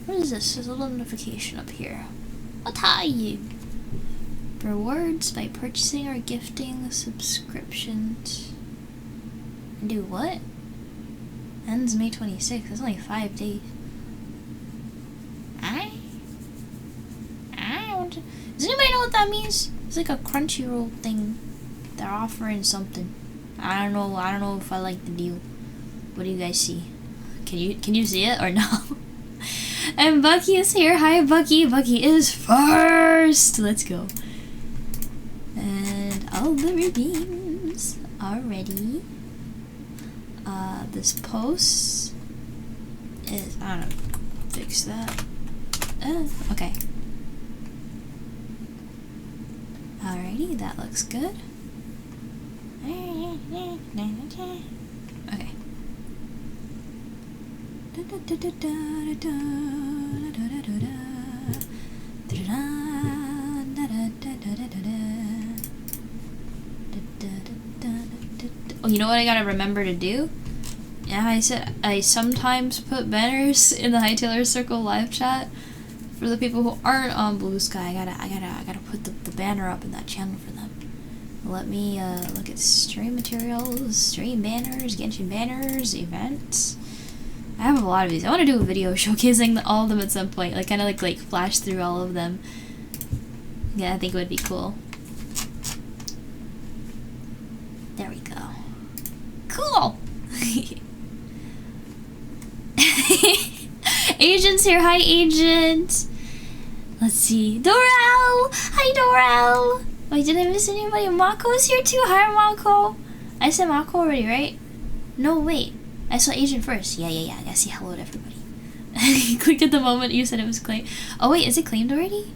What is this? There's a little notification up here. What are you? Rewards by purchasing or gifting subscriptions. Do what? Ends May 26th. That's only 5 days. Does anybody know what that means? It's like a Crunchyroll thing. They're offering something. I don't know if I like the deal. What do you guys see? Can you see it or no? And Bucky is here. Hi Bucky. Bucky is first. Let's go. And all the redeems are ready. This post is, I don't know, fix that. Okay. Alrighty, that looks good. Okay. Oh, you know what I gotta remember to do? Yeah, I said I sometimes put banners in the Hightailers Circle live chat for the people who aren't on Blue Sky. I gotta put the banner up in that channel for them. Let me look at stream materials, stream banners, Genshin banners, events. I have a lot of these. I want to do a video showcasing all of them at some point, like kind of like flash through all of them. Yeah, I think it would be cool. There we go. Cool. Agent's here. Hi, Agent. Let's see. Doral. Hi, Doral. Wait, did I miss anybody? Mako's here too. Hi, Mako. I said Mako already, right? No, wait. I saw Agent first. Yeah. I gotta say hello to everybody. You clicked at the moment you said it was claimed. Oh wait, is it claimed already?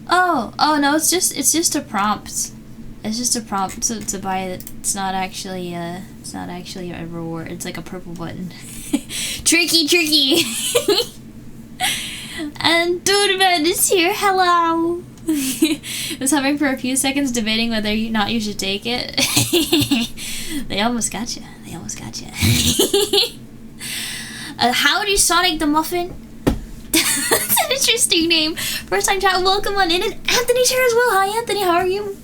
Oh no, it's just a prompt. It's just a prompt to buy it. It's not actually a reward. It's like a purple button. Tricky. And Dudeman is here. Hello. I was hovering for a few seconds, debating whether or not you should take it. They almost got you. Howdy, Sonic the Muffin. That's an interesting name. First time chat. Welcome on in. And Anthony's here as well. Hi, Anthony. How are you?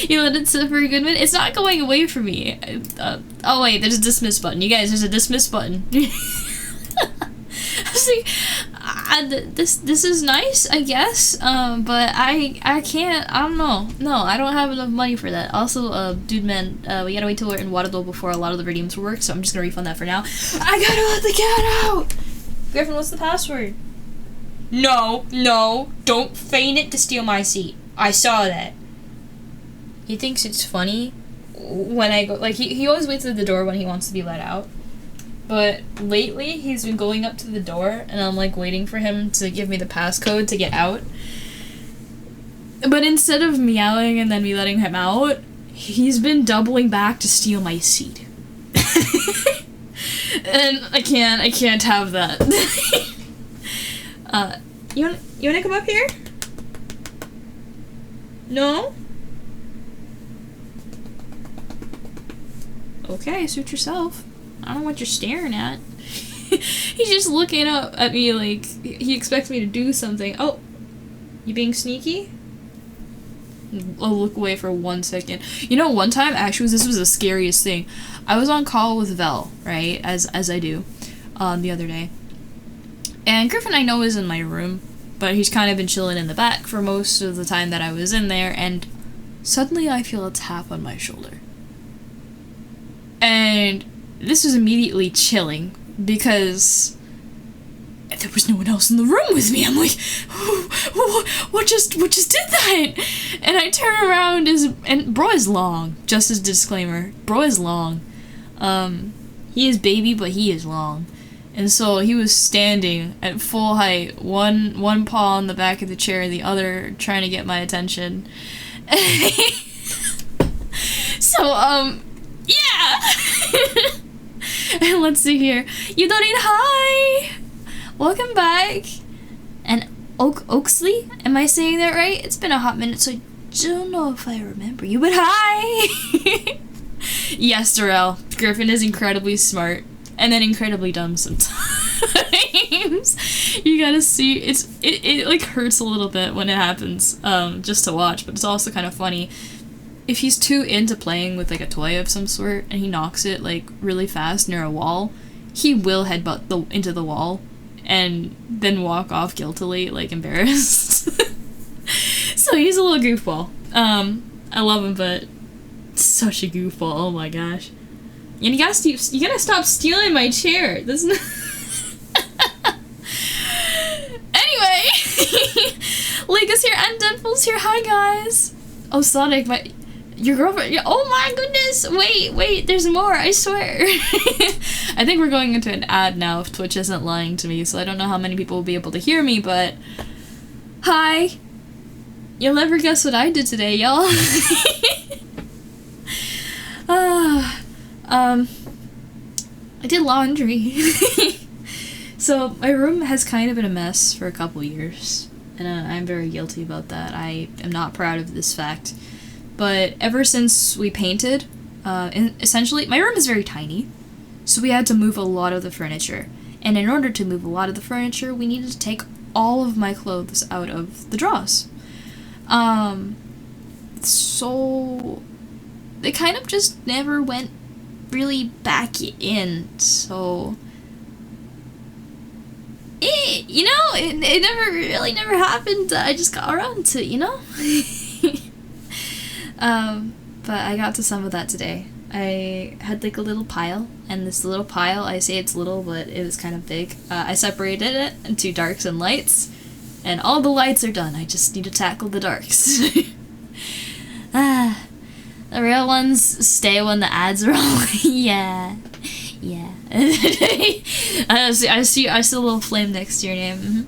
You let it sit for a good minute. It's not going away from me. Oh wait, there's a dismiss button. You guys, there's a dismiss button. I was like, this is nice, I guess. But I can't. I don't know. No, I don't have enough money for that. Also, dude, man, we gotta wait till we're in Waterloo before a lot of the redeems will work. So I'm just gonna refund that for now. I gotta let the cat out. Griffin, what's the password? No, don't feign it to steal my seat. I saw that. He thinks it's funny when I go, like, he always waits at the door when he wants to be let out. But lately, he's been going up to the door, and I'm, like, waiting for him to give me the passcode to get out. But instead of meowing and then me letting him out, he's been doubling back to steal my seat. And I can't have that. You wanna come up here? No? Okay, suit yourself. I don't know what you're staring at. He's just looking up at me like he expects me to do something. Oh, you being sneaky? I'll look away for 1 second. You know, one time, actually, this was the scariest thing. I was on call with Vel, right, as I do, the other day. And Griffin, I know, is in my room, but he's kind of been chilling in the back for most of the time that I was in there, and suddenly I feel a tap on my shoulder. And this was immediately chilling, because there was no one else in the room with me. I'm like, what just did that? And I turn around, and bro is long, just as a disclaimer, bro is long. He is baby, but he is long. And so he was standing at full height, one paw on the back of the chair, the other trying to get my attention. So, yeah! And let's see here. Yudorin, hi! Welcome back! And Oaksley? Am I saying that right? It's been a hot minute, so I don't know if I remember you, but hi! Yes, Darrell. Griffin is incredibly smart and then incredibly dumb sometimes. You gotta see, it like hurts a little bit when it happens, just to watch, but it's also kind of funny. If he's too into playing with like a toy of some sort and he knocks it like really fast near a wall, he will headbutt into the wall and then walk off guiltily, like embarrassed. So he's a little goofball. I love him, but such a goofball. Oh my gosh! And you gotta stop stealing my chair. This. Anyway, Lika's here and Deadpool's here. Hi guys. Oh, Sonic, your girlfriend. Oh my goodness! Wait. There's more. I swear. I think we're going into an ad now if Twitch isn't lying to me. So I don't know how many people will be able to hear me, but hi. You'll never guess what I did today, y'all. I did laundry. So my room has kind of been a mess for a couple years, and I'm very guilty about that. I am not proud of this fact. But ever since we painted, and essentially, my room is very tiny, so we had to move a lot of the furniture. And in order to move a lot of the furniture, we needed to take all of my clothes out of the drawers. So they kind of just never went really back in, so it never happened. I just got around to it, but I got to some of that today. I had like a little pile, and this little pile, I say it's little, but it was kind of big. I separated it into darks and lights, and all the lights are done. I just need to tackle the darks. The real ones stay when the ads roll. Yeah. I see a little flame next to your name.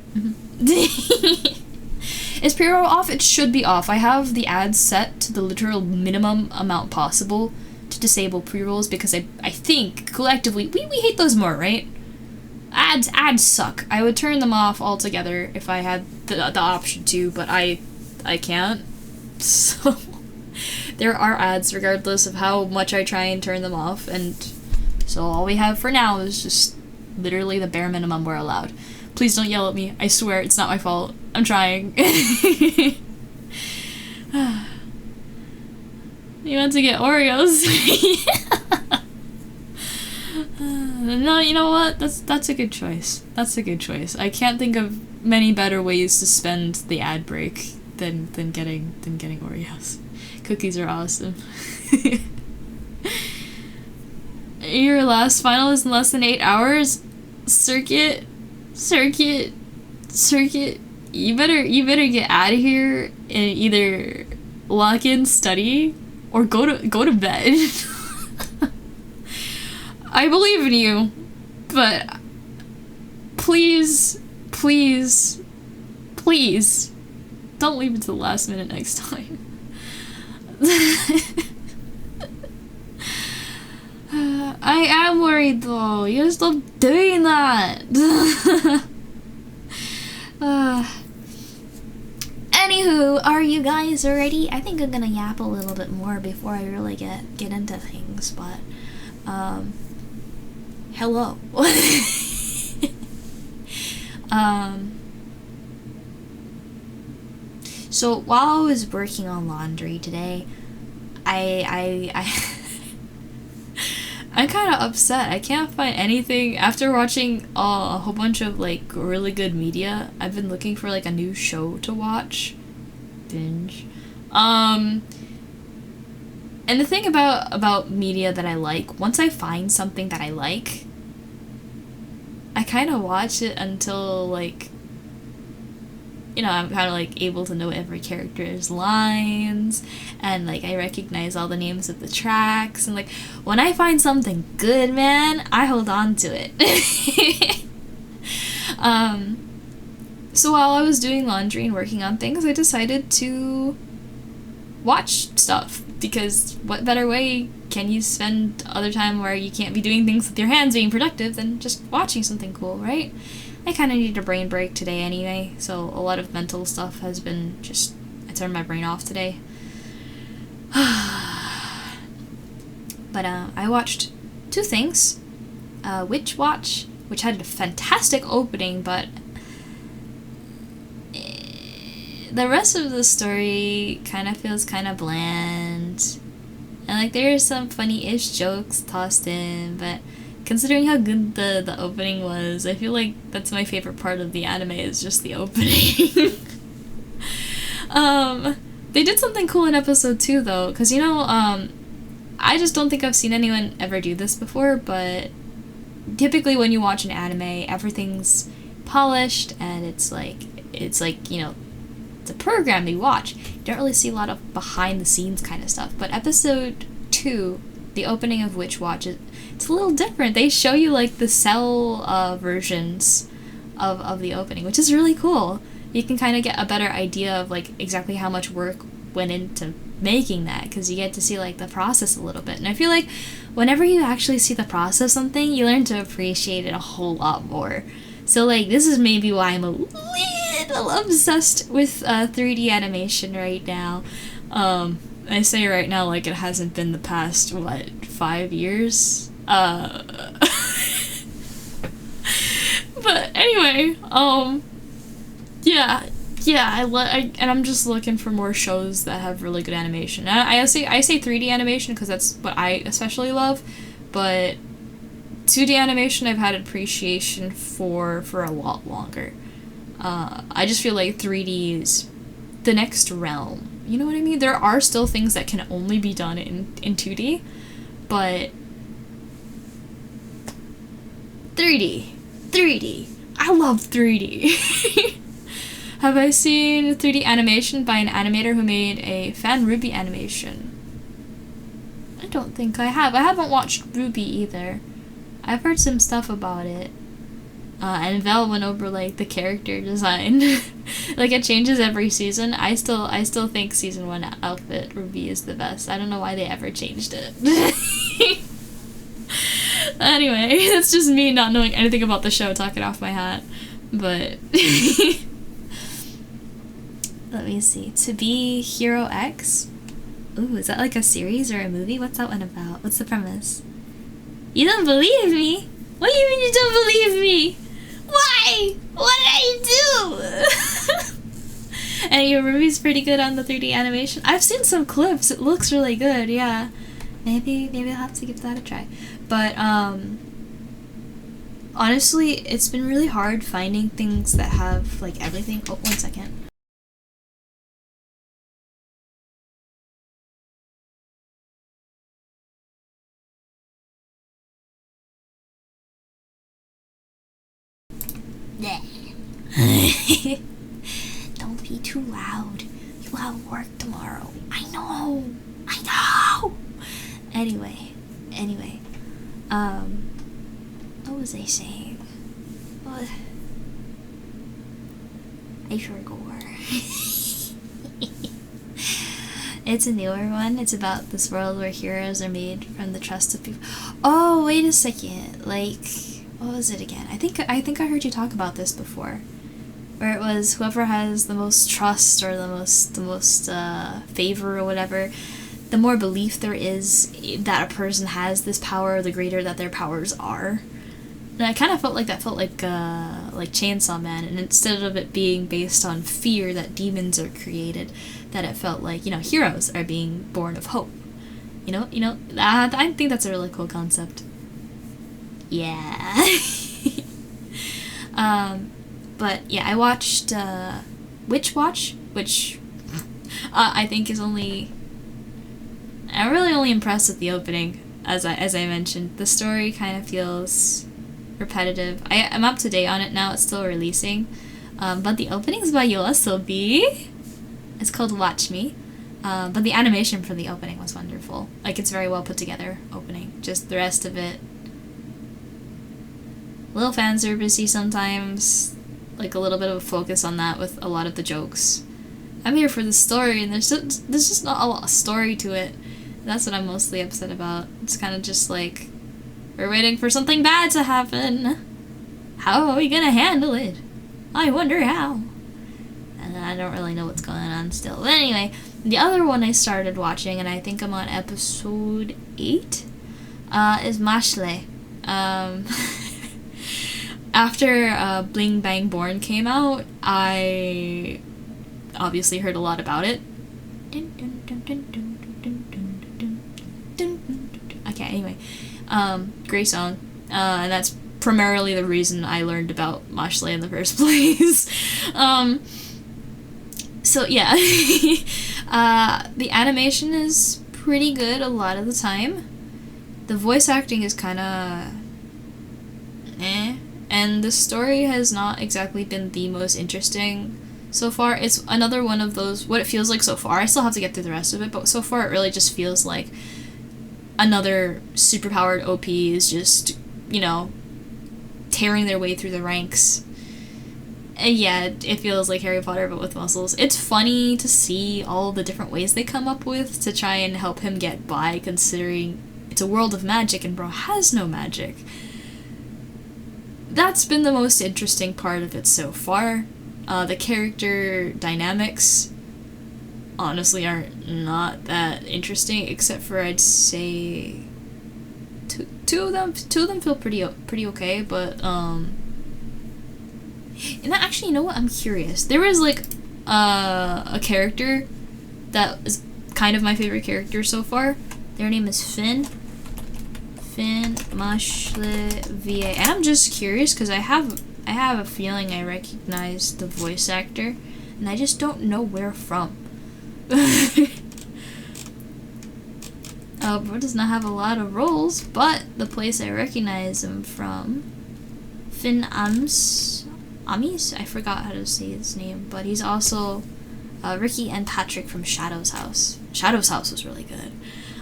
Is pre-roll off? It should be off. I have the ads set to the literal minimum amount possible to disable pre-rolls because I think collectively we hate those more, right? Ads suck. I would turn them off altogether if I had the option to, but I can't. So there are ads regardless of how much I try and turn them off, and so all we have for now is just literally the bare minimum we're allowed. Please don't yell at me. I swear it's not my fault. I'm trying. You want to get Oreos? No, you know what? That's a good choice. That's a good choice. I can't think of many better ways to spend the ad break than getting Oreos. Cookies are awesome. Your last final is in less than 8 hours. Circuit. You better get out of here and either lock in, study, or go to bed. I believe in you, but please, don't leave it to the last minute next time. I am worried though. You gotta stop doing that. Anywho, are you guys ready? I think I'm gonna yap a little bit more before I really get into things, but hello. So while I was working on laundry today, I'm kind of upset. I can't find anything after watching a whole bunch of like really good media. I've been looking for like a new show to watch, binge. And the thing about media that I like, once I find something that I like, I kind of watch it until like, I'm kind of like able to know every character's lines, and like I recognize all the names of the tracks, and like when I find something good, man, I hold on to it. So while I was doing laundry and working on things, I decided to watch stuff, because what better way can you spend other time where you can't be doing things with your hands being productive than just watching something cool, right? I kind of needed a brain break today anyway, so a lot of mental stuff has been just, I turned my brain off today. But I watched two things. Witch Watch, which had a fantastic opening, but the rest of the story kind of feels kind of bland. And like there are some funny-ish jokes tossed in, but considering how good the opening was, I feel like that's my favorite part of the anime is just the opening. They did something cool in episode 2 though, because you know, I just don't think I've seen anyone ever do this before, but typically when you watch an anime, everything's polished and it's like, you know, it's a program you watch. You don't really see a lot of behind the scenes kind of stuff. But episode 2, the opening of Witch Watch, it's a little different. They show you like the cell versions of the opening, which is really cool. You can kind of get a better idea of like exactly how much work went into making that, because you get to see like the process a little bit. And I feel like whenever you actually see the process of something, you learn to appreciate it a whole lot more. So like this is maybe why I'm a little obsessed with 3D animation right now. I say right now like it hasn't been the past 5 years. But anyway, and I'm just looking for more shows that have really good animation. I say 3D animation because that's what I especially love, but 2D animation I've had appreciation for a lot longer. I just feel like 3D is the next realm. You know what I mean? There are still things that can only be done in 2D, but 3D. I love 3D. Have I seen 3D animation by an animator who made a Fan Ruby animation? I don't think I have. I haven't watched Ruby either. I've heard some stuff about it. And Val went over like the character design. Like it changes every season. I still think season 1 outfit Ruby is the best. I don't know why they ever changed it. Anyway, that's just me not knowing anything about the show talking off my hat. But let me see. To Be Hero X? Ooh, is that like a series or a movie? What's that one about? What's the premise? You don't believe me? What do you mean you don't believe me? Why? What did I do? And your Ruby's pretty good on the 3D animation. I've seen some clips. It looks really good, yeah. Maybe I'll have to give that a try. But, honestly, it's been really hard finding things that have, like, everything. Oh, 1 second. Don't be too loud. You have work tomorrow. I know. Anyway. What was I saying? What? I forgot. It's a newer one. It's about this world where heroes are made from the trust of people. Oh, wait a second. Like, what was it again? I think I heard you talk about this before, where it was whoever has the most trust or the most favor or whatever, the more belief there is that a person has this power, the greater that their powers are. And I kind of felt like Chainsaw Man, and instead of it being based on fear that demons are created, that it felt like, you know, heroes are being born of hope. You know, I think that's a really cool concept. Yeah. But yeah, I watched Witch Watch, which I think is I'm really only impressed with the opening, as I mentioned. The story kind of feels repetitive. I'm up to date on it now. It's still releasing. But the opening's by YOASOBI. It's called Watch Me. But the animation for the opening was wonderful. Like, it's very well put together opening. Just the rest of it, a little fan servicey sometimes. Like a little bit of a focus on that with a lot of the jokes. I'm here for the story, and there's just not a lot of story to it. That's what I'm mostly upset about. It's kind of just like, we're waiting for something bad to happen. How are we gonna handle it? I wonder how. And I don't really know what's going on still. But anyway, the other one I started watching, and I think I'm on episode 8, is Mashle. After Bling Bang Born came out, I obviously heard a lot about it. Okay, anyway. Great song. And that's primarily the reason I learned about Mashle in the first place. So yeah. The animation is pretty good a lot of the time. The voice acting is kinda and the story has not exactly been the most interesting so far. It's another one of those, what it feels like so far. I still have to get through the rest of it, but so far it really just feels like another superpowered OP is just, you know, tearing their way through the ranks. And yeah, it feels like Harry Potter but with muscles. It's funny to see all the different ways they come up with to try and help him get by, considering it's a world of magic and bro has no magic. That's been the most interesting part of it so far. The character dynamics honestly aren't not that interesting, except for I'd say two of them feel pretty okay, but and actually, you know what? I'm curious. There was like a character that is kind of my favorite character so far. Their name is Finn Mashle VA, and I'm just curious because I have a feeling I recognize the voice actor, and I just don't know where from. Bro does not have a lot of roles, but the place I recognize him from, Finn Amis, I forgot how to say his name, but he's also Ricky and Patrick from Shadow's House. Shadow's House was really good.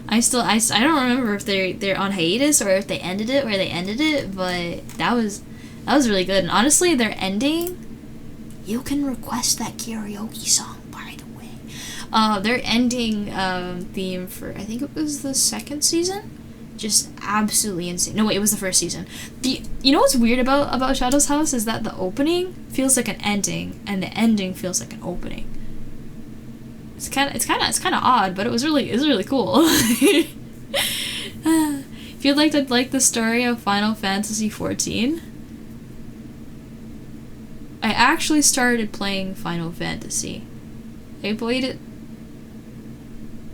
I don't remember if they're on hiatus or if they ended it, but that was really good. And honestly, their ending, you can request that karaoke song, by the way. Their ending theme for, I think it was the second season, just absolutely insane. No wait, it was the first season. You know what's weird about Shadow's House is that the opening feels like an ending and the ending feels like an opening. It's kind of odd, but it was really cool. If you'd like to like the story of Final Fantasy XIV, I actually started playing Final Fantasy. I played it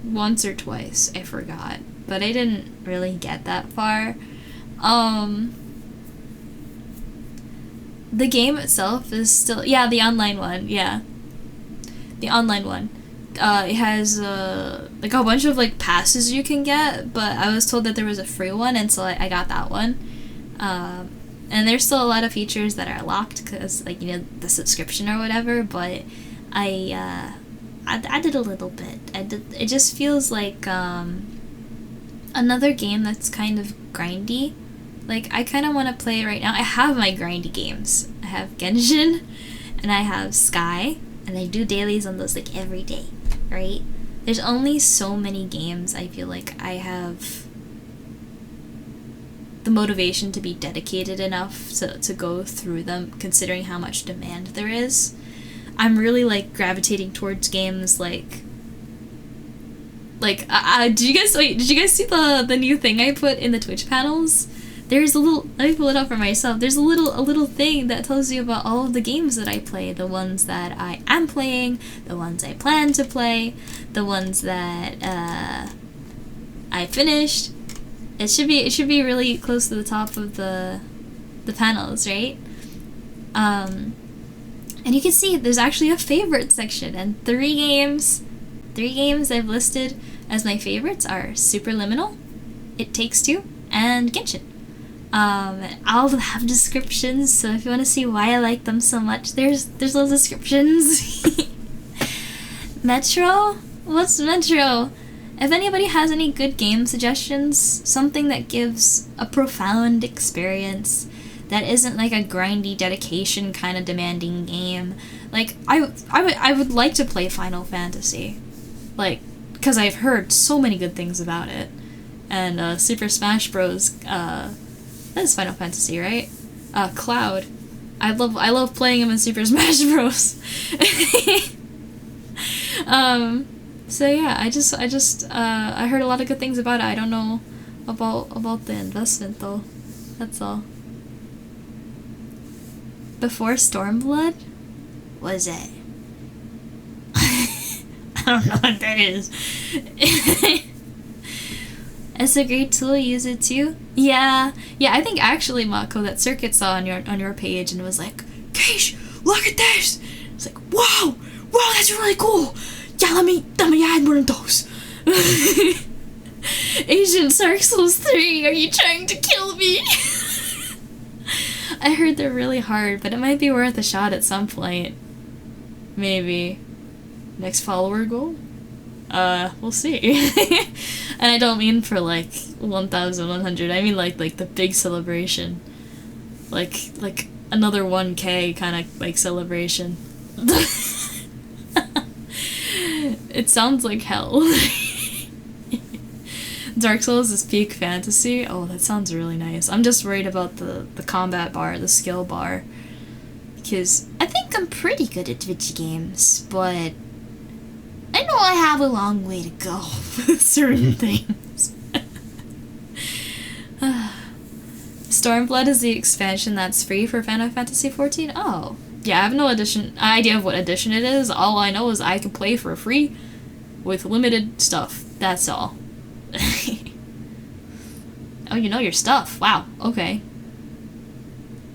once or twice, I forgot, but I didn't really get that far. The game itself is still, the online one, the online one. It has like a bunch of like passes you can get, but I was told that there was a free one, and so I got that one. And there's still a lot of features that are locked because, like, you know, the subscription or whatever. But I did a little bit. It just feels like another game that's kind of grindy. Like, I kind of want to play it right now. I have my grindy games. I have Genshin, and I have Sky, and I do dailies on those like every day. Right? There's only so many games I feel like I have the motivation to be dedicated enough to go through them, considering how much demand there is. I'm really like gravitating towards games like did you guys see the new thing I put in the Twitch panels? There's a little, let me pull it up for myself. There's a little thing that tells you about all of the games that I play, the ones that I am playing, the ones I plan to play, the ones that I finished. It should be really close to the top of the panels, right? And you can see there's actually a favorite section, and three games I've listed as my favorites are Superliminal, It Takes Two, and Genshin. I'll have descriptions, so if you want to see why I like them so much, there's those descriptions. Metro? What's Metro? If anybody has any good game suggestions, something that gives a profound experience, that isn't like a grindy dedication kind of demanding game. Like, I would like to play Final Fantasy, like, because I've heard so many good things about it. And Super Smash Bros. That is Final Fantasy, right? Cloud. I love playing him in Super Smash Bros. So yeah, I heard a lot of good things about it. I don't know about the investment though. That's all. Before Stormblood? What is it? I don't know what that is. It's a great tool, use it too. Yeah, I think actually, Mako, that Circuit saw on your page and was like, Kish, look at this! It's like, wow, that's really cool. Yeah, let me add one of those. Asian Dark Souls 3, are you trying to kill me? I heard they're really hard, but it might be worth a shot at some point. Maybe. Next follower goal? We'll see. And I don't mean for like 1,100, I mean like the big celebration. Like another 1K kind of like celebration. It sounds like hell. Dark Souls is peak fantasy. Oh, that sounds really nice. I'm just worried about the combat bar, the skill bar. Because I think I'm pretty good at video games, but I know I have a long way to go with certain things. Stormblood is the expansion that's free for Final Fantasy XIV? Oh. Yeah, I have no idea of what edition it is. All I know is I can play for free with limited stuff. That's all. Oh, you know your stuff. Wow. Okay.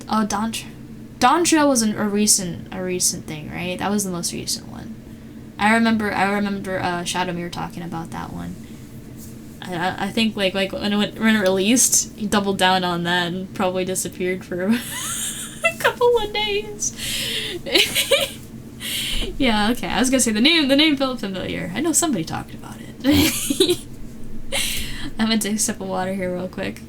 Oh, Dawntrail was a recent thing, right? That was the most recent one. I remember Shadowmere talking about that one. I think like when it released, he doubled down on that and probably disappeared for a couple of days. Yeah, okay. I was gonna say the name felt familiar. I know somebody talked about it. I'm gonna take a sip of water here real quick.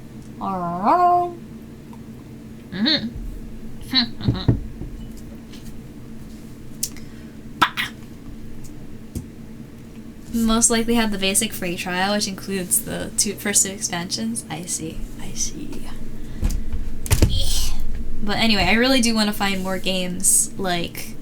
Most likely have the basic free trial, which includes the first two expansions. I see. But anyway, I really do want to find more games like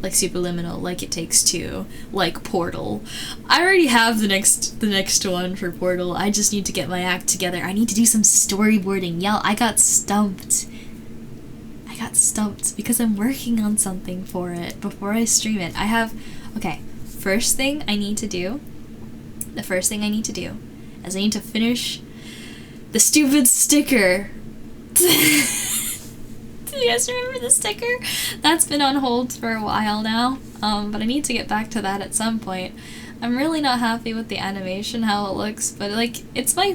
Superliminal, like It Takes Two, like Portal. I already have the next one for Portal. I just need to get my act together. I need to do some storyboarding. Yeah, I got stumped because I'm working on something for it before I stream it. Okay, the first thing I need to do is I need to finish the stupid sticker. Do you guys remember the sticker? That's been on hold for a while now, but I need to get back to that at some point. I'm really not happy with the animation, how it looks, but like, it's one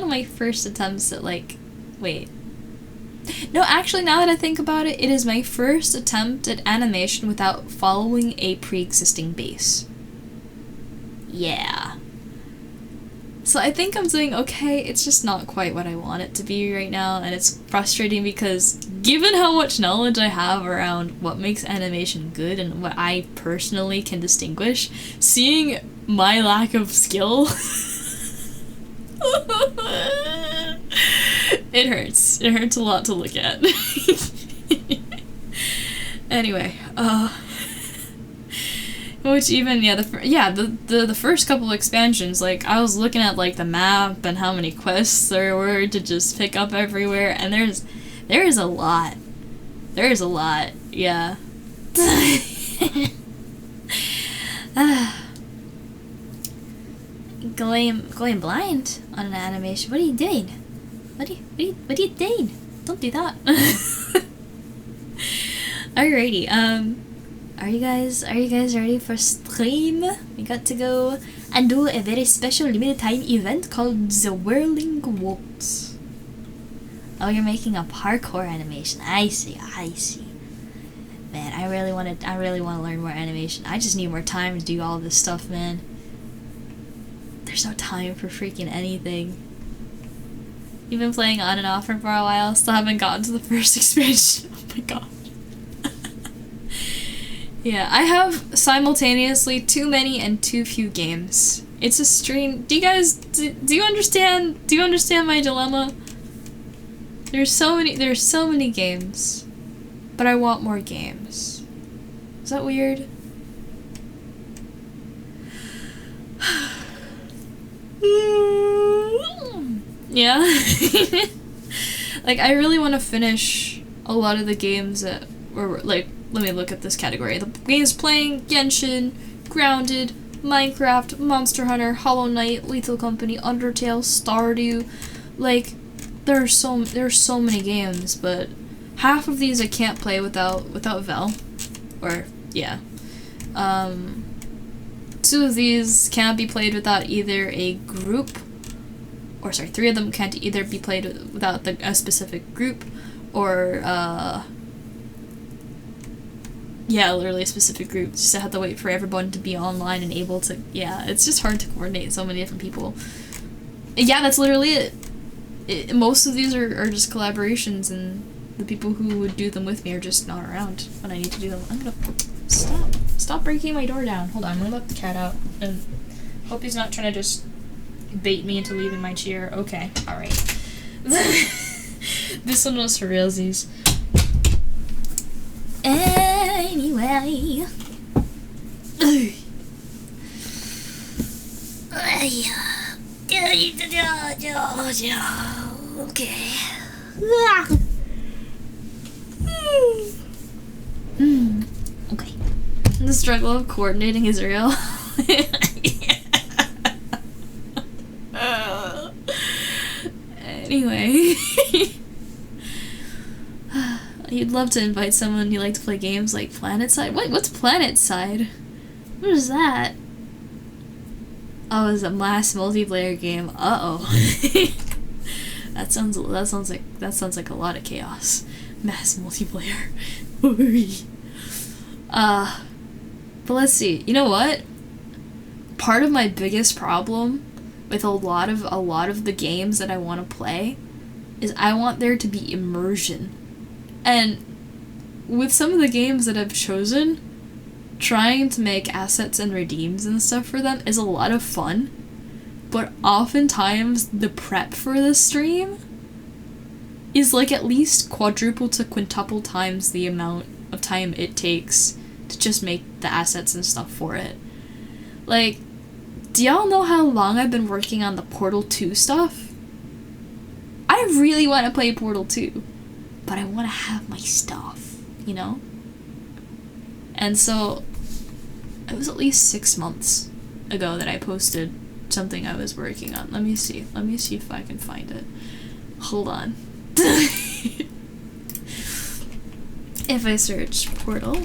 of my first attempts at wait. No, actually, now that I think about it, it is my first attempt at animation without following a pre-existing base. Yeah. So I think I'm doing okay, it's just not quite what I want it to be right now, and it's frustrating because given how much knowledge I have around what makes animation good and what I personally can distinguish, seeing my lack of skill, it hurts. It hurts a lot to look at. Anyway, which even, the first couple expansions, like, I was looking at, like, the map and how many quests there were to just pick up everywhere, and there is a lot. There is a lot, yeah. Going blind on an animation. What are you doing? What are you doing? Don't do that. Alrighty, Are you guys ready for stream? We got to go and do a very special limited time event called the Whirling Waltz. Oh, you're making a parkour animation. I see. Man, I really want to learn more animation. I just need more time to do all this stuff, man. There's no time for freaking anything. You've been playing on and off for a while, still haven't gotten to the first expansion. Oh my god. Yeah, I have simultaneously too many and too few games. It's a stream. Do you guys do you understand? Do you understand my dilemma? There's so many games, but I want more games. Is that weird? Yeah. Like, I really want to finish a lot of the games that were, like, let me look at this category. The games playing: Genshin, Grounded, Minecraft, Monster Hunter, Hollow Knight, Lethal Company, Undertale, Stardew. Like, there's so many games, but half of these I can't play without Vel. Or, yeah. 2 of these can't be played without either a group, or sorry, 3 of them can't either be played without a specific group, or, yeah, literally a specific group. Just have to wait for everyone to be online and able to, yeah, it's just hard to coordinate so many different people. Yeah, that's literally it. Most of these are just collaborations, and the people who would do them with me are just not around when I need to do them. I'm gonna stop breaking my door down. Hold on, I'm gonna let the cat out, and hope he's not trying to just bait me into leaving my chair. Okay, alright. This one was for realsies. Anyway. Okay. Okay. The struggle of coordinating is real. Anyway. You'd love to invite someone you like to play games like PlanetSide. What's PlanetSide? What is that? Oh, it's a mass multiplayer game. Uh-oh. That sounds like a lot of chaos. Mass multiplayer. But let's see. You know what? Part of my biggest problem with a lot of the games that I want to play is I want there to be immersion. And with some of the games that I've chosen, trying to make assets and redeems and stuff for them is a lot of fun, but oftentimes the prep for the stream is like at least quadruple to quintuple times the amount of time it takes to just make the assets and stuff for it. Like, do y'all know how long I've been working on the Portal 2 stuff? I really want to play Portal 2. But I want to have my stuff, you know? And so, it was at least 6 months ago that I posted something I was working on. Let me see if I can find it. Hold on. If I search Portal.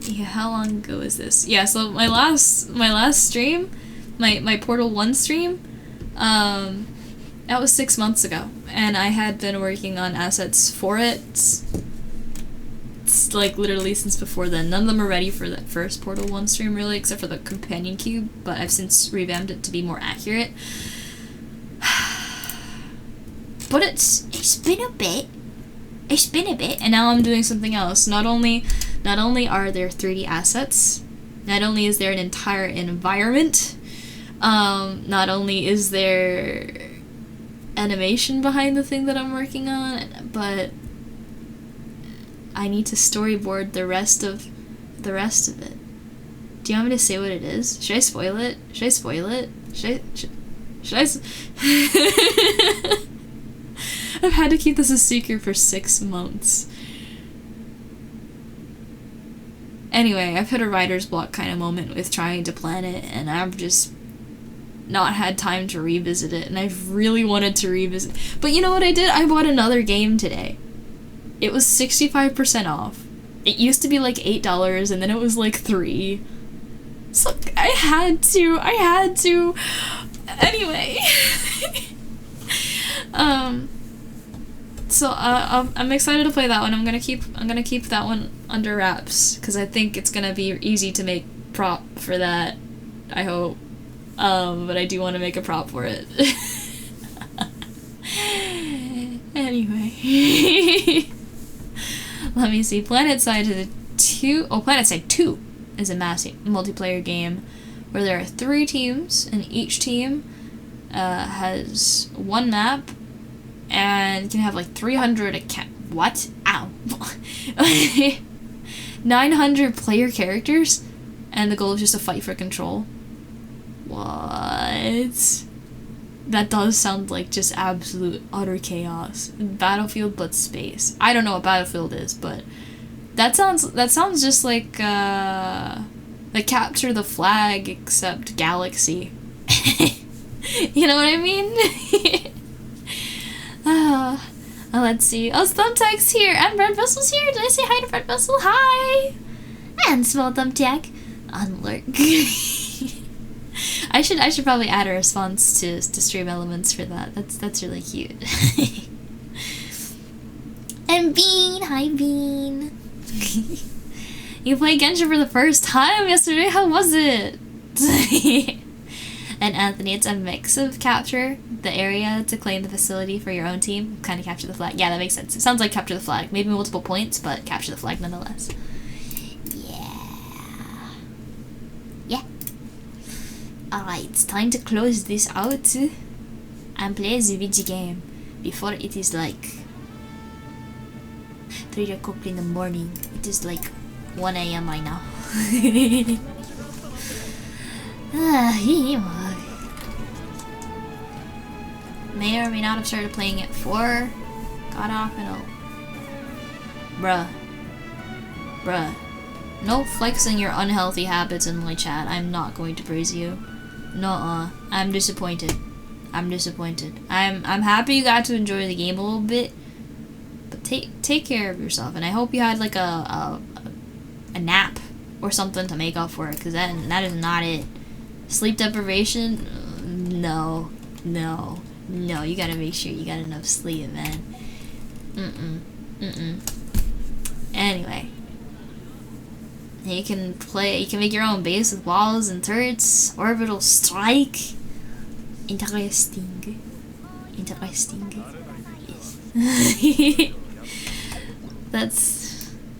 Yeah, how long ago is this? Yeah, so my last stream, my Portal 1 stream, that was 6 months ago, and I had been working on assets for it. It's like literally since before then. None of them are ready for that first Portal 1 stream really, except for the companion cube, but I've since revamped it to be more accurate. But it's been a bit. It's been a bit, and now I'm doing something else. Not only are there 3D assets, not only is there an entire environment, not only is there animation behind the thing that I'm working on, but I need to storyboard the rest of it. Do you want me to say what it is? Should I spoil it? I've had to keep this a secret for 6 months. Anyway, I've hit a writer's block kind of moment with trying to plan it, and I've just not had time to revisit it, and I've really wanted to revisit. But you know what I did? I bought another game today. It was 65% off. It used to be like $8, and then it was like $3. So I had to. Anyway. So I'm excited to play that one. I'm gonna keep that one under wraps because I think it's gonna be easy to make prop for that. I hope. But I do want to make a prop for it. Anyway, let me see. PlanetSide 2. Oh, PlanetSide 2 is a massive multiplayer game where there are 3 teams, and each team has 1 map. And you can have like 300 what? Ow. 900 player characters, and the goal is just to fight for control. What? That does sound like just absolute utter chaos. Battlefield but space. I don't know what Battlefield is, but that sounds just like Capture the Flag except Galaxy. You know what I mean? Let's see. Oh, Thumbtack's here, and Red Vessel's here. Did I say hi to Red Vessel? Hi! And Small Thumbtack on lurk. I should probably add a response to stream elements for that. That's really cute. And Bean, hi Bean. You played Genshin for the first time yesterday. How was it? And Anthony, it's a mix of capture the area to claim the facility for your own team, kind of capture the flag. Yeah, that makes sense. It sounds like capture the flag. Maybe multiple points, but capture the flag nonetheless. Yeah. Alright, it's time to close this out and play the video game before it is like 3 o'clock in the morning. It is like 1 a.m. right now. May or may not have started playing at 4. Got off and Bruh. No flexing your unhealthy habits in my chat. I'm not going to praise you. Nuh-uh. I'm disappointed. I'm happy you got to enjoy the game a little bit. But take care of yourself. And I hope you had like a nap or something to make up for it. Because that is not it. Sleep deprivation? No. You gotta make sure you got enough sleep, man. Anyway. You can make your own base with walls and turrets. Orbital strike. Interesting.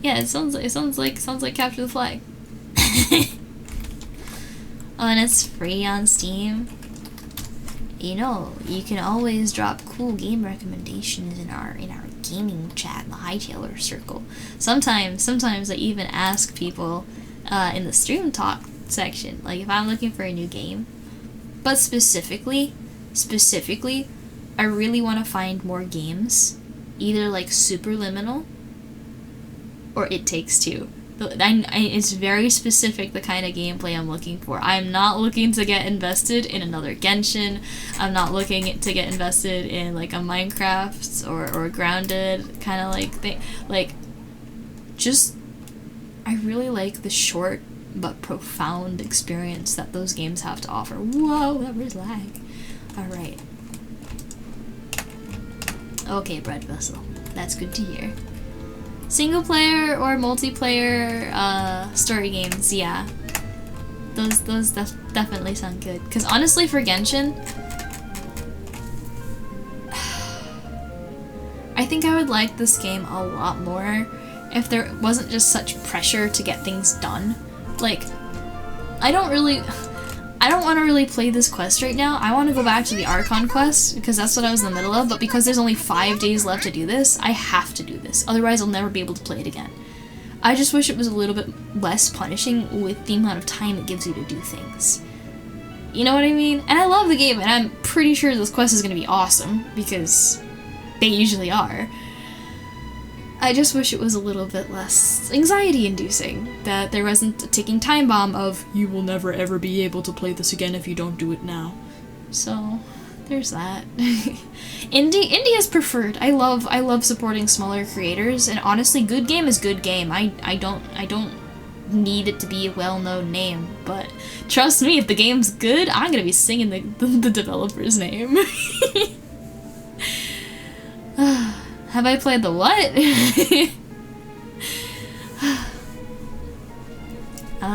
Yes. It sounds like capture the flag. Oh, and it's free on Steam. You know, you can always drop cool game recommendations in our gaming chat in the Hightailers circle. Sometimes I even ask people in the stream talk section, like if I'm looking for a new game. But specifically, I really want to find more games, either like Superliminal or It Takes Two. It's very specific the kind of gameplay I'm looking for. I'm not looking to get invested in another Genshin. I'm not looking to get invested in like a Minecraft or Grounded kind of like thing. I really like the short but profound experience that those games have to offer. Whoa, that was lag. Alright. Okay, Bread Vessel. That's good to hear. Single player or multiplayer story games, yeah. Those definitely sound good. Because honestly, for Genshin, I think I would like this game a lot more if there wasn't just such pressure to get things done. Like, I don't want to really play this quest right now. I want to go back to the Archon quest, because that's what I was in the middle of, but because there's only 5 days left to do this, I have to do this. Otherwise, I'll never be able to play it again. I just wish it was a little bit less punishing with the amount of time it gives you to do things. You know what I mean? And I love the game, and I'm pretty sure this quest is going to be awesome, because they usually are. I just wish it was a little bit less anxiety-inducing, that there wasn't a ticking time bomb of, you will never ever be able to play this again if you don't do it now. So, there's that. Indie is preferred. I love supporting smaller creators, and honestly, good game is good game. I don't need it to be a well-known name, but trust me, if the game's good, I'm gonna be singing the developer's name. Have I played the what?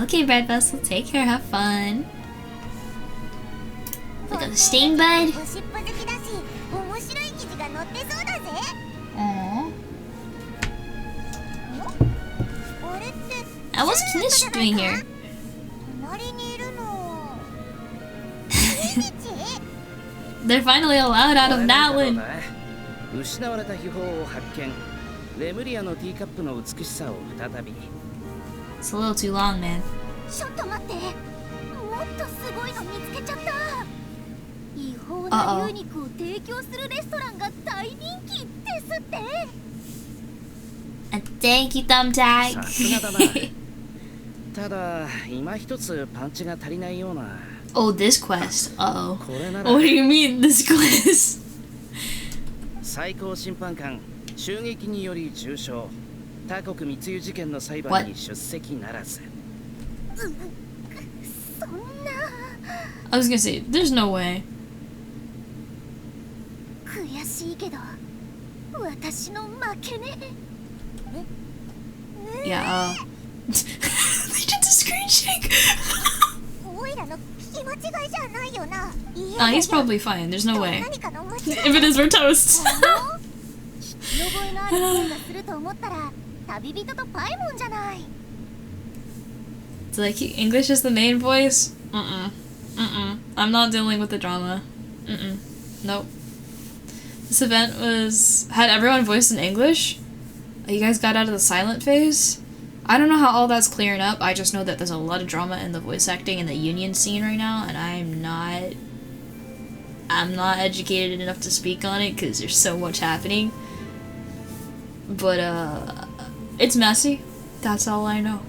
Okay, Bread Vessel, take care, have fun. Look at the stain, bud. Aww. What's Kinish doing here? They're finally allowed out of Natlin. 失われた秘宝を発見。レムリアのティーカップの美しさを再び。It's a little too long, man. ちょっと待って、もっとすごいの見つけちゃった。違法な牛肉を提供するレストランが大人気ですって。Thank you, Thumbtack. さすがだな。ただ今一つパンチが足りないような。Oh, this quest. Uh-oh. これなら What do you mean, this quest? 最高審判官襲撃により重傷。他国密輸事件の裁判 What? に出席ならず。そんな。I was gonna say, there's no way. 悔しいけど、私の負けね。Yeah, they did the screen shake! おいらの聞き間違いじゃないよな。He's probably fine, there's no way. 何かの間違い。 If it is, we're toast! 見覚えのある声がすると思ったら、旅人とパイモンじゃない。 It's like, English is the main voice? I'm not dealing with the drama. Nope. This event had everyone voiced in English? You guys got out of the silent phase? I don't know how all that's clearing up. I just know that there's a lot of drama in the voice acting in the union scene right now, and I'm not educated enough to speak on it because there's so much happening. But it's messy. That's all I know.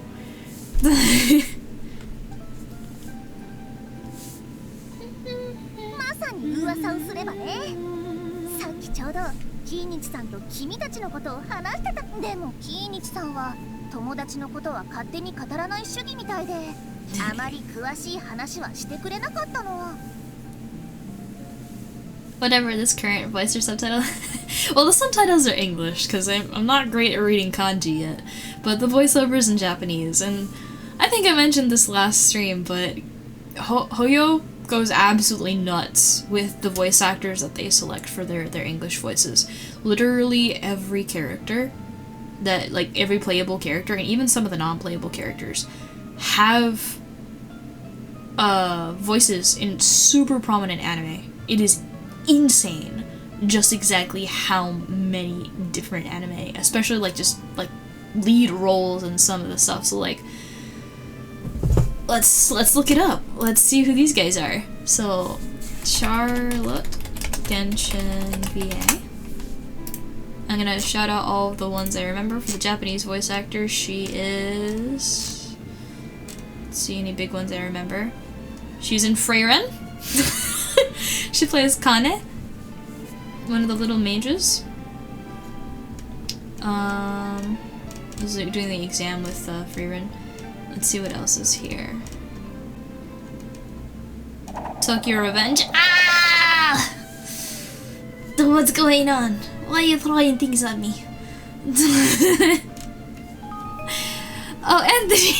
まさに噂をすればね。さっきちょうどキーニチさんと君たちのことを話してた。でもキーニチさんは友達のことは勝手に語らない主義みたいで、あまり詳しい話はしてくれなかったの。 Whatever, this current voice or subtitle. Well, the subtitles are English because I'm not great at reading kanji yet, but the voiceover's in Japanese. And I think I mentioned this last stream, but Hoyo goes absolutely nuts with the voice actors that they select for their English voices. Literally every character that, like, every playable character and even some of the non-playable characters have voices in super prominent anime. It is insane just exactly how many different anime, especially like just like lead roles and some of the stuff. So like let's look it up. Let's see who these guys are. So Charlotte Genshin VA. I'm gonna shout out all of the ones I remember. For the Japanese voice actor, she is, let's see any big ones I remember. She's in Freyren. She plays Kane, one of the little mages. This is doing the exam with Freyren. Let's see what else is here. Tokyo Revenge. Ah! What's going on? Why are you throwing things at me? Oh, Anthony!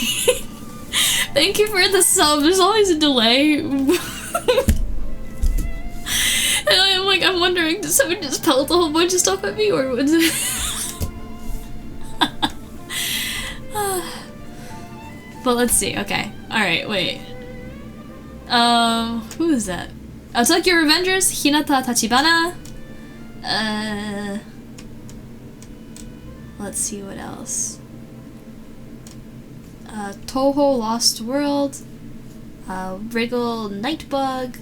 Thank you for the sub. There's always a delay. And I'm wondering, did someone just pelt a whole bunch of stuff at me, or was it? But let's see. Okay. All right. Wait. Who is that? Oh, Tokyo Revengers, Hinata Tachibana. Let's see what else. Toho Lost World, Wriggle Nightbug,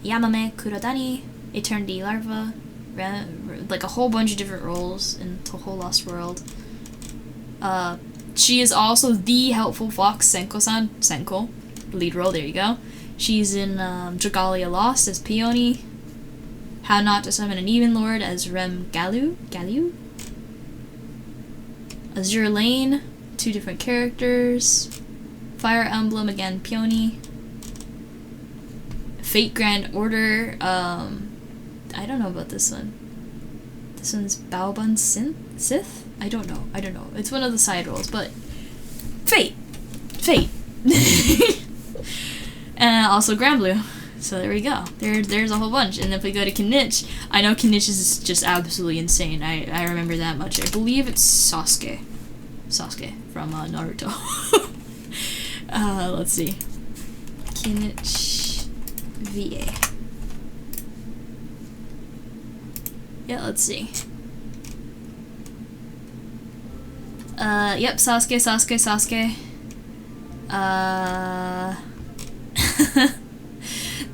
Yamame Kurodani, Eternity Larva, like a whole bunch of different roles in Toho Lost World. She is also the helpful fox, Senko-san, Senko, lead role, there you go. She's in Dragalia Lost as Peony, How Not to Summon an Even Lord as Rem Galu, Azure Lane, 2 different characters, Fire Emblem again, Peony, Fate Grand Order, I don't know about this one. This one's Baobun Sith? I don't know. It's one of the side roles, but Fate! And also Granblue. So there we go. There's a whole bunch. And if we go to Kinich, I know Kinich is just absolutely insane. I remember that much. I believe it's Sasuke from Naruto. Let's see. Kinich VA. Yeah, let's see. Yep, Sasuke.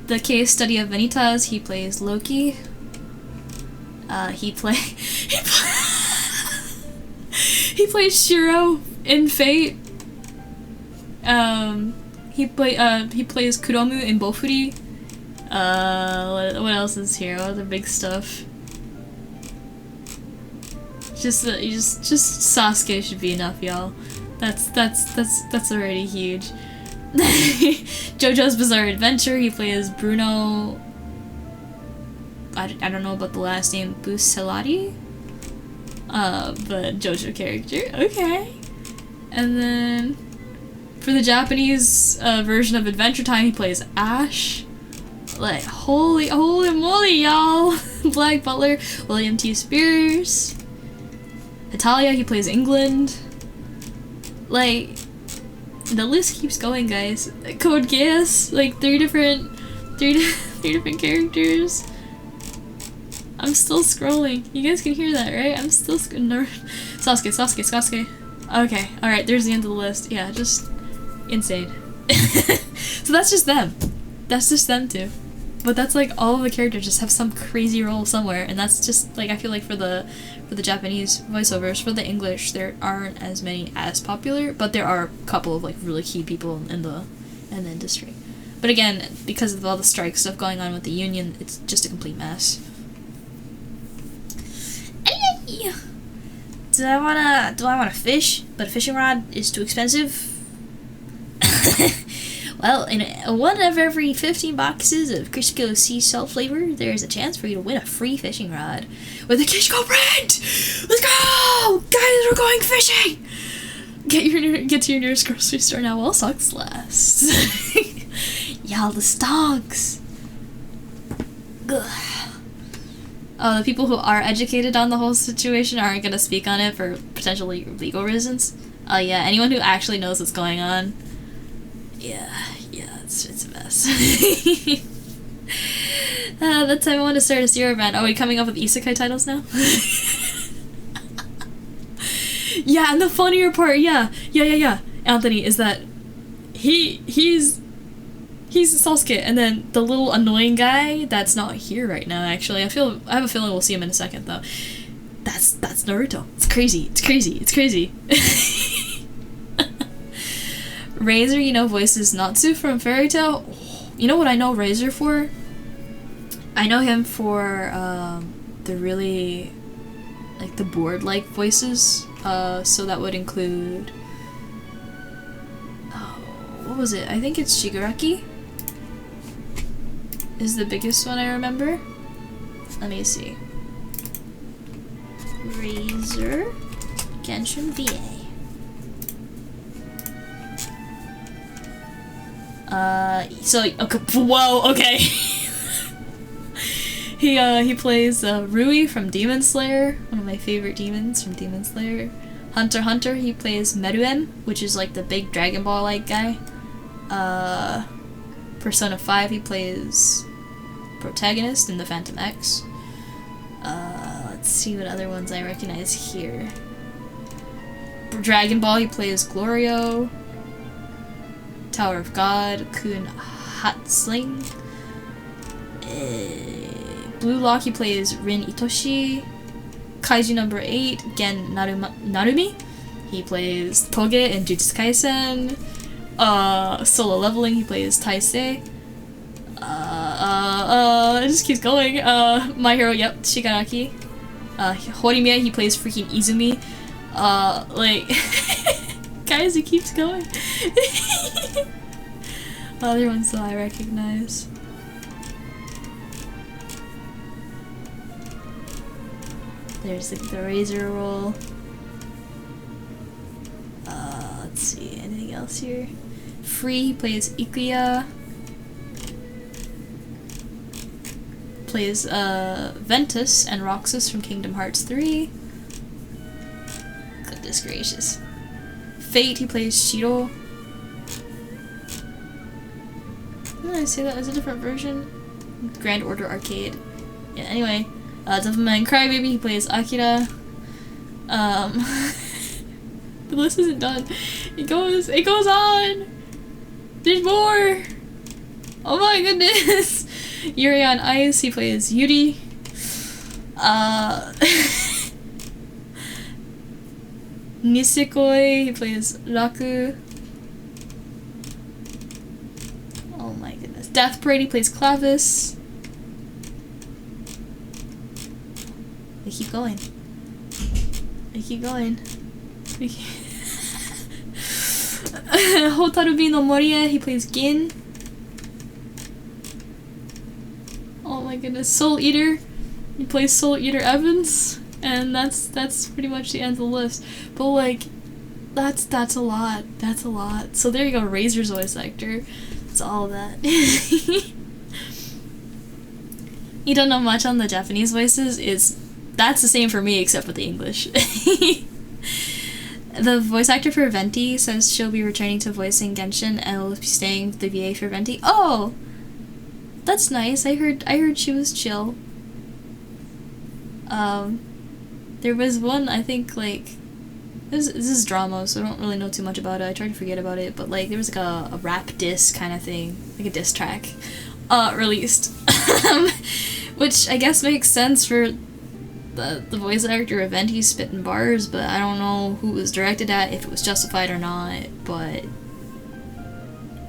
The Case Study of Vanitas, he plays Loki. He plays Shiro in Fate. He plays Kuromu in Bofuri. What else is here? What other big stuff? Just Sasuke should be enough, y'all. That's already huge. JoJo's Bizarre Adventure, he plays Bruno. I don't know about the last name, Bucelati? But JoJo character, okay. And then for the Japanese version of Adventure Time, he plays Ash. Like, holy moly, y'all! Black Butler, William T. Spears. Italia, he plays England. Like, the list keeps going, guys. Code Geass, like three different characters. I'm still scrolling. You guys can hear that, right? I'm still Sasuke. Okay, alright, there's the end of the list. Yeah, just insane. So that's just them. That's just them two. But that's like all of the characters just have some crazy role somewhere, and that's just like, I feel like for the Japanese voiceovers. For the English, there aren't as many as popular, but there are a couple of like really key people in the industry. But again, because of all the strike stuff going on with the union, it's just a complete mess. Anyway, do I wanna fish? But a fishing rod is too expensive. Well, in one of every 15 boxes of Kishiko sea salt flavor, there's a chance for you to win a free fishing rod with the Kishiko brand! Let's go! Guys, we're going fishing! Get to your nearest grocery store now while stocks last. Y'all, the stocks! Ugh. Oh, the people who are educated on the whole situation aren't gonna speak on it for potentially legal reasons. Oh yeah, anyone who actually knows what's going on. Yeah, it's a mess. That time I want to start a Zero band. Are we coming up with isekai titles now? Yeah, and the funnier part, yeah, Anthony, is that he's Sasuke, and then the little annoying guy that's not here right now, actually. I have a feeling we'll see him in a second, though. That's Naruto. It's crazy. Razor, voices Natsu from Fairy Tail. You know what I know Razor for? I know him for the really, like, the board-like voices. So that would include... Oh, what was it? I think it's Shigaraki is the biggest one I remember. Let me see. Razor Genshin VA. Okay. He plays Rui from Demon Slayer, one of my favorite demons from Demon Slayer. Hunter x Hunter, he plays Meruem, which is like the big Dragon Ball-like guy. Persona 5, he plays Protagonist in the Phantom X. Let's see what other ones I recognize here. Dragon Ball, he plays Glorio. Tower of God, Kun Hatsling. Blue Lock, he plays Rin Itoshi. Kaiju number 8, Gen Narumi. He plays Toge in Jujutsu Kaisen. Solo Leveling, he plays Taisei. It just keeps going. My Hero, yep, Shigaraki. Horimiya, he plays freaking Izumi. Guys, it keeps going. Other ones that I recognize. There's the Razor roll. Let's see, anything else here? Free, he plays Ikuya. Plays Ventus and Roxas from Kingdom Hearts 3. Goodness gracious. Fate, he plays Shiro. Didn't I say that as a different version? Grand Order Arcade. Yeah, anyway. Devilman Crybaby, he plays Akira. The list isn't done. It goes on! There's more! Oh my goodness! Yuri on Ice, he plays Yuri. Nisekoi, he plays Raku. Oh my goodness. Death Parade, he plays Clavis. They keep going. They keep going. They keep Hotarubi no Morie, he plays Gin. Oh my goodness. Soul Eater, he plays Soul Eater Evans. And that's pretty much the end of the list. But like, that's a lot. That's a lot. So there you go, Razor's voice actor. It's all that. You don't know much on the Japanese voices. That's the same for me except with the English. The voice actor for Venti says she'll be returning to voicing Genshin and will be staying with the VA for Venti. Oh, that's nice. I heard she was chill. There was one, I think, like, this is drama, so I don't really know too much about it. I try to forget about it, but like there was like a rap diss kind of thing, like a diss track, released, which I guess makes sense for the voice actor of Venti spitting bars, but I don't know who it was directed at, if it was justified or not, but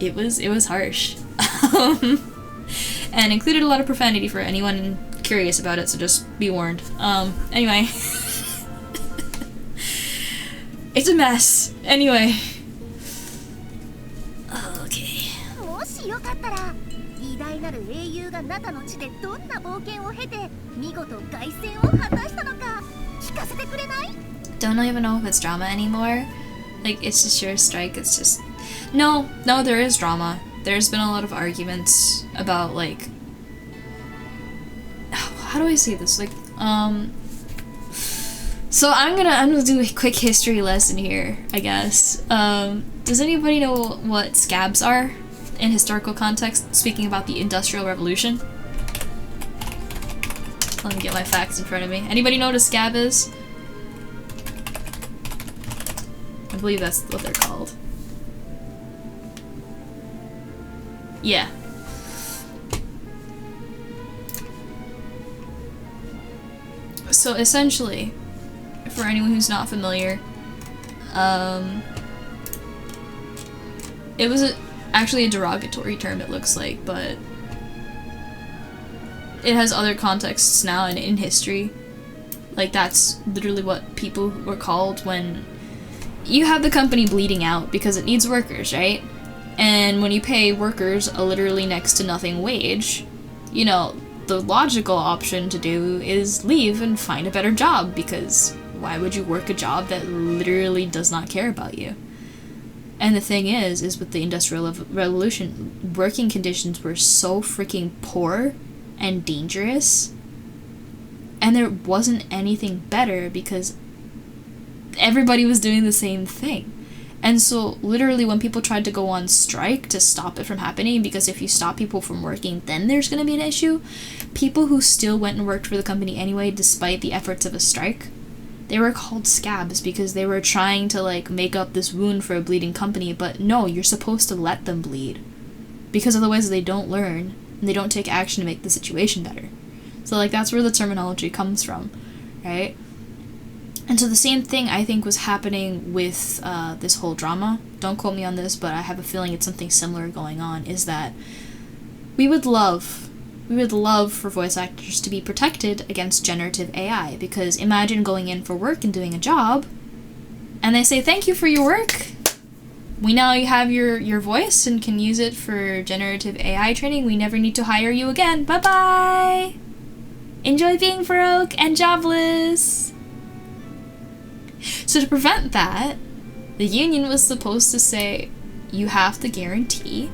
it was harsh. And included a lot of profanity for anyone curious about it, so just be warned. Anyway. It's a mess. Anyway. Okay. もしよかったら偉大なる英雄がナタの地でどんな冒険を経て見事凱旋を果たしたのか聞かせてくれない？ Don't even know if it's drama anymore. Like, it's just your strike. It's just no, there is drama. There's been a lot of arguments about, like, how do I say this? Like, so I'm gonna do a quick history lesson here, I guess. Does anybody know what scabs are in historical context, speaking about the Industrial Revolution? Let me get my facts in front of me. Anybody know what a scab is? I believe that's what they're called. Yeah. So essentially, for anyone who's not familiar, it was actually a derogatory term, it looks like, but it has other contexts now and in history. Like, that's literally what people were called when you have the company bleeding out because it needs workers, right? And when you pay workers a literally next to nothing wage, you know, the logical option to do is leave and find a better job, because why would you work a job that literally does not care about you? And the thing is with the Industrial Revolution, working conditions were so freaking poor and dangerous, and there wasn't anything better because everybody was doing the same thing. And so literally when people tried to go on strike to stop it from happening, because if you stop people from working, then there's going to be an issue, people who still went and worked for the company anyway, despite the efforts of a strike, they were called scabs because they were trying to, like, make up this wound for a bleeding company. But no, you're supposed to let them bleed, because otherwise they don't learn and they don't take action to make the situation better. So, like, that's where the terminology comes from, right? And so the same thing, I think, was happening with this whole drama. Don't quote me on this, but I have a feeling it's something similar going on, is that we would love for voice actors to be protected against generative AI, because imagine going in for work and doing a job, and they say, thank you for your work. We now have your voice and can use it for generative AI training. We never need to hire you again. Bye-bye! Enjoy being broke and jobless! So to prevent that, the union was supposed to say, you have to guarantee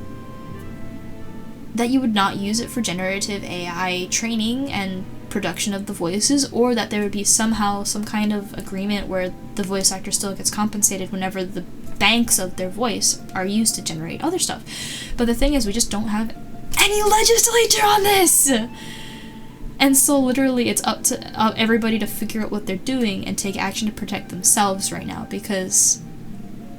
that you would not use it for generative AI training and production of the voices, or that there would be somehow some kind of agreement where the voice actor still gets compensated whenever the banks of their voice are used to generate other stuff. But the thing is, we just don't have any legislature on this! And so literally it's up to everybody to figure out what they're doing and take action to protect themselves right now, because,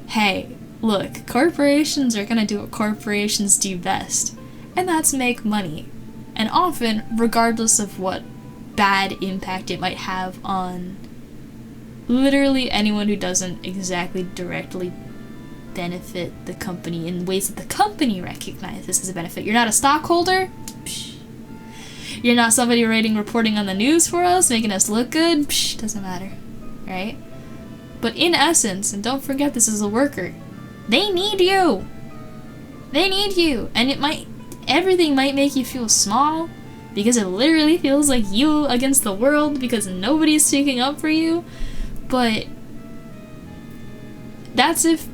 hey, look, corporations are gonna do what corporations do best, and that's make money. And often, regardless of what bad impact it might have on literally anyone who doesn't exactly directly benefit the company in ways that the company recognizes as a benefit. You're not a stockholder? Psh. You're not somebody reporting on the news for us, making us look good? Psh, doesn't matter, right? But in essence, and don't forget this is a worker, they need you! They need you! And everything might make you feel small, because it literally feels like you against the world, because nobody's speaking up for you, but that's if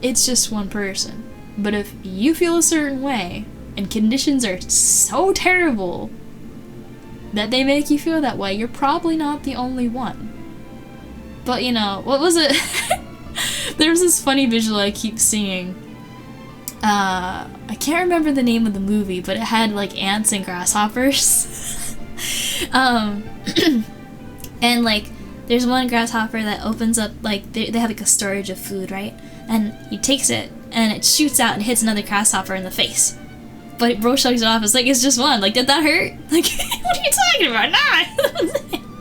it's just one person. But if you feel a certain way, and conditions are so terrible that they make you feel that way, you're probably not the only one. But you know, what was it? There's this funny visual I keep seeing. I can't remember the name of the movie, but it had like ants and grasshoppers. And like, there's one grasshopper that opens up, like, they have like a storage of food, right? And he takes it, and it shoots out and hits another grasshopper in the face. But bro shrugs it off, it's like, it's just one. Like, did that hurt? Like, what are you talking about? Nah!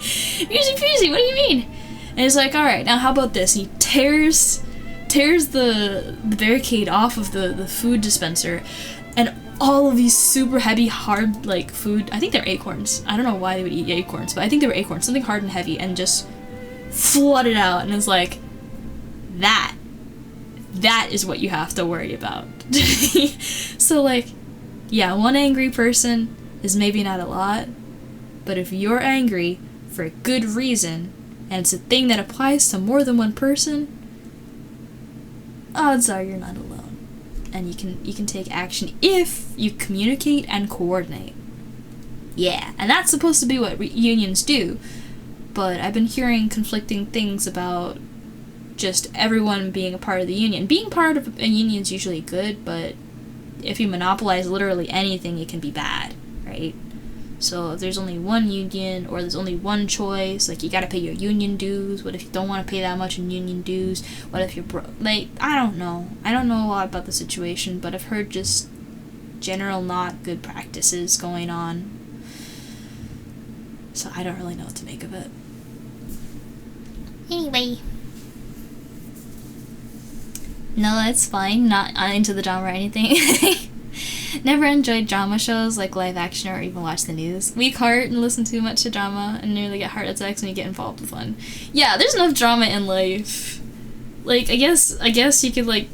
Easy peasy, what do you mean? And it's like, alright, now how about this? He tears the barricade off of the food dispenser, and all of these super heavy, hard, like, food, I think they're acorns. I don't know why they would eat acorns, but I think they were acorns, something hard and heavy, and just flooded out, and it's like, that is what you have to worry about. So, like, yeah, one angry person is maybe not a lot, but if you're angry for a good reason, and it's a thing that applies to more than one person, odds are you're not alone. And you can take action if you communicate and coordinate. Yeah, and that's supposed to be what unions do. But I've been hearing conflicting things about just everyone being a part of the union. Being part of a union is usually good, but if you monopolize literally anything, it can be bad, right? So if there's only one union, or there's only one choice, like, you gotta pay your union dues. What if you don't want to pay that much in union dues? What if you're like, I don't know a lot about the situation, but I've heard just general not good practices going on, so I don't really know what to make of it. Anyway. No, that's fine. Not into the drama or anything. Never enjoyed drama shows like live action or even watch the news. Weak heart and listen too much to drama and nearly get heart attacks when you get involved with one. Yeah, there's enough drama in life. Like, I guess you could, like,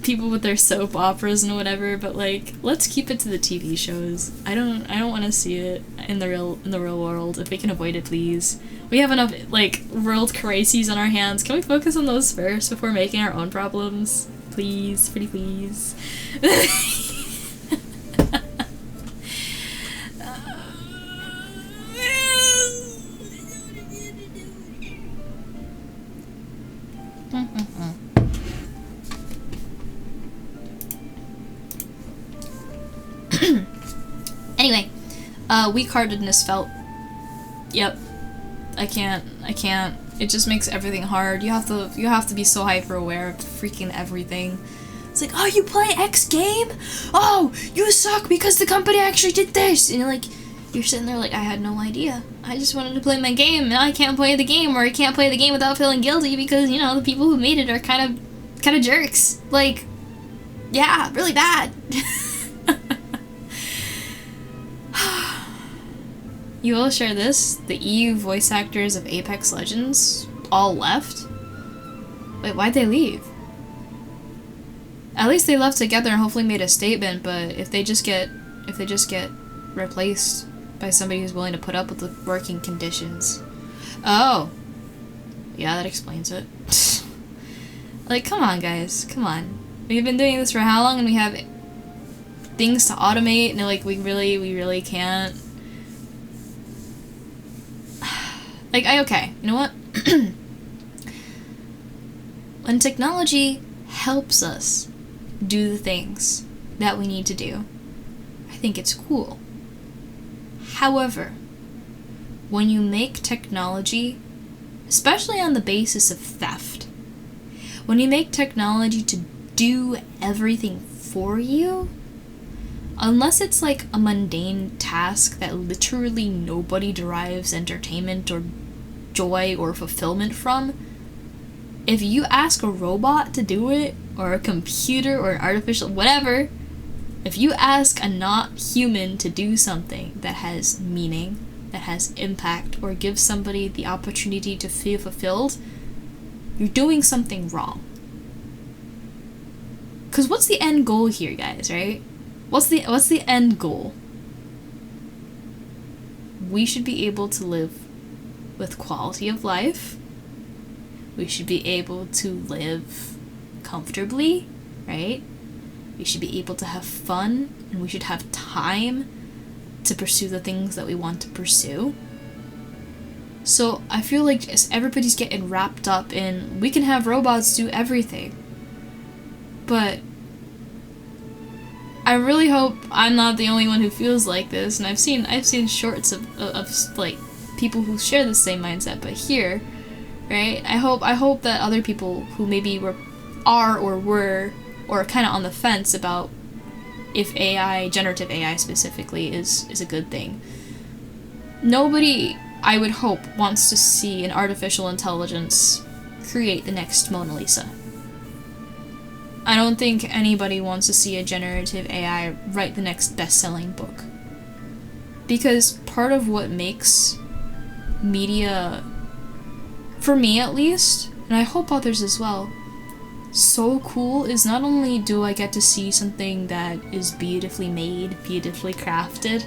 people with their soap operas and whatever, but, like, let's keep it to the TV shows. I don't want to see it in the real world. If we can avoid it, please. We have enough, like, world crises on our hands. Can we focus on those first before making our own problems? Please, pretty please. Anyway, weak-heartedness felt. Yep. I can't. It just makes everything hard. You have to be so hyper-aware of freaking everything. It's like, oh, you play X game? Oh, you suck because the company actually did this! And you're sitting there like, I had no idea. I just wanted to play my game, now I can't play the game, or I can't play the game without feeling guilty because, you know, the people who made it are kind of jerks. Like, yeah, really bad. You will share this? The EU voice actors of Apex Legends all left? Wait, why'd they leave? At least they left together and hopefully made a statement, but if they just get replaced by somebody who's willing to put up with the working conditions. Oh. Yeah, that explains it. Like, come on, guys. Come on. We've been doing this for how long, and we have things to automate, and like, we really can't. Like, okay, you know what? When technology helps us do the things that we need to do, I think it's cool. However, when you make technology, especially on the basis of theft, when you make technology to do everything for you, unless it's like a mundane task that literally nobody derives entertainment or joy or fulfillment from, if you ask a robot to do it, or a computer or an artificial whatever, if you ask a not human to do something that has meaning, that has impact, or gives somebody the opportunity to feel fulfilled, you're doing something wrong. Because what's the end goal here, guys, right? What's the end goal? We should be able to live with quality of life. We should be able to live comfortably, right? We should be able to have fun, and we should have time to pursue the things that we want to pursue. So I feel like everybody's getting wrapped up in, we can have robots do everything. But I really hope I'm not the only one who feels like this, and I've seen shorts of like people who share the same mindset, but here, right? I hope that other people who maybe were kind of on the fence about if AI, generative AI specifically, is a good thing. Nobody, I would hope, wants to see an artificial intelligence create the next Mona Lisa. I don't think anybody wants to see a generative AI write the next best-selling book. Because part of what makes media, for me at least, and I hope others as well, so cool is not only do I get to see something that is beautifully made, beautifully crafted,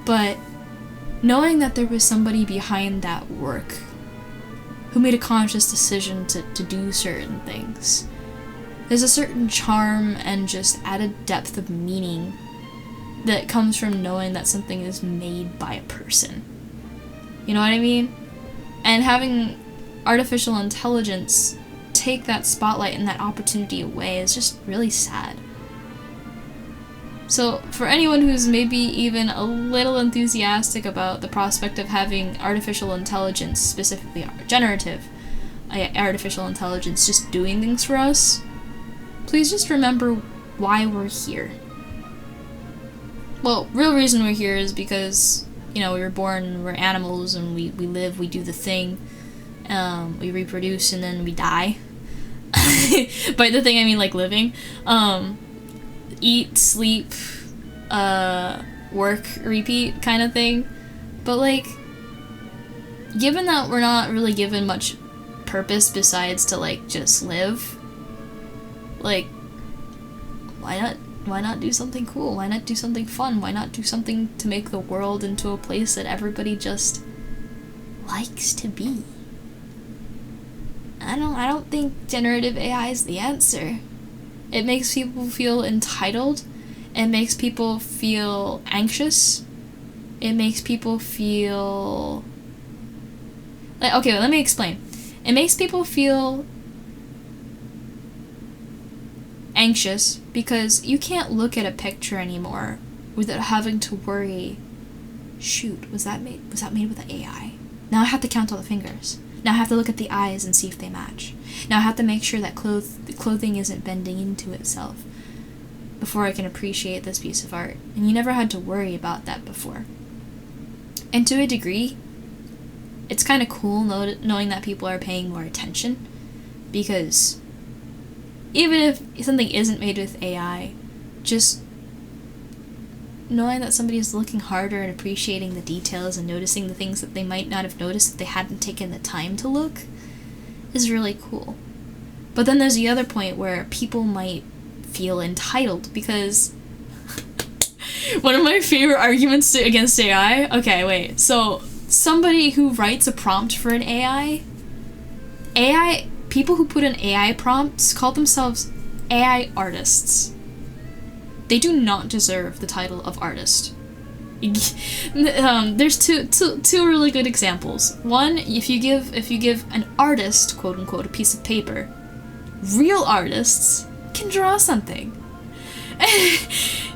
but knowing that there was somebody behind that work who made a conscious decision to do certain things. There's a certain charm and just added depth of meaning that comes from knowing that something is made by a person. You know what I mean? And having artificial intelligence take that spotlight and that opportunity away is just really sad. So for anyone who's maybe even a little enthusiastic about the prospect of having artificial intelligence, specifically generative artificial intelligence, just doing things for us, please just remember why we're here. Well, real reason we're here is because, we were born, we're animals, and we live, we do the thing, we reproduce, and then we die. By the thing I mean like living. Eat, sleep, work, repeat kind of thing. But like, given that we're not really given much purpose besides to like just live, like, why not do something cool? Why not do something fun? Why not do something to make the world into a place that everybody just likes to be? I don't think generative AI is the answer. It makes people feel entitled. It makes people feel anxious. It makes people feel like, okay, let me explain. It makes people feel anxious because you can't look at a picture anymore without having to worry, shoot, was that made with AI? Now I have to count all the fingers. Now I have to look at the eyes and see if they match. Now I have to make sure that the clothing isn't bending into itself before I can appreciate this piece of art. And you never had to worry about that before. And to a degree, it's kind of cool knowing that people are paying more attention, because even if something isn't made with AI, just knowing that somebody is looking harder and appreciating the details and noticing the things that they might not have noticed if they hadn't taken the time to look is really cool. But then there's the other point where people might feel entitled, because one of my favorite arguments against AI, okay, wait, so somebody who writes a prompt for an AI, people who put in AI prompts call themselves AI artists. They do not deserve the title of artist. There's two really good examples. One, if you give an artist, quote unquote, a piece of paper, real artists can draw something.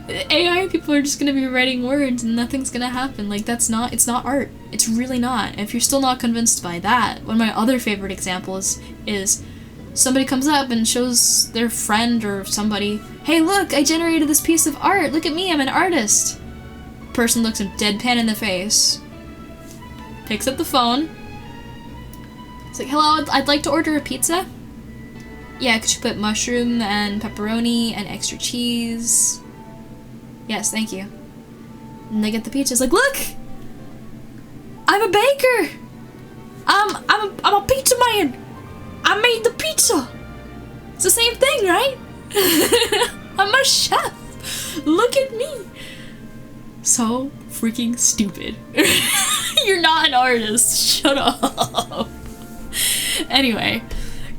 AI people are just gonna be writing words and nothing's gonna happen. Like, it's not art. It's really not. And if you're still not convinced by that, one of my other favorite examples is somebody comes up and shows their friend or somebody, hey look, I generated this piece of art, look at me, I'm an artist. Person looks him deadpan in the face, picks up the phone. It's like, hello, I'd like to order a pizza. Yeah, could you put mushroom and pepperoni and extra cheese? Yes, thank you. And they get the pizza. It's like, look! I'm a baker! I'm a pizza man! I made the pizza! It's the same thing, right? I'm a chef! Look at me! So freaking stupid. You're not an artist. Shut up. Anyway.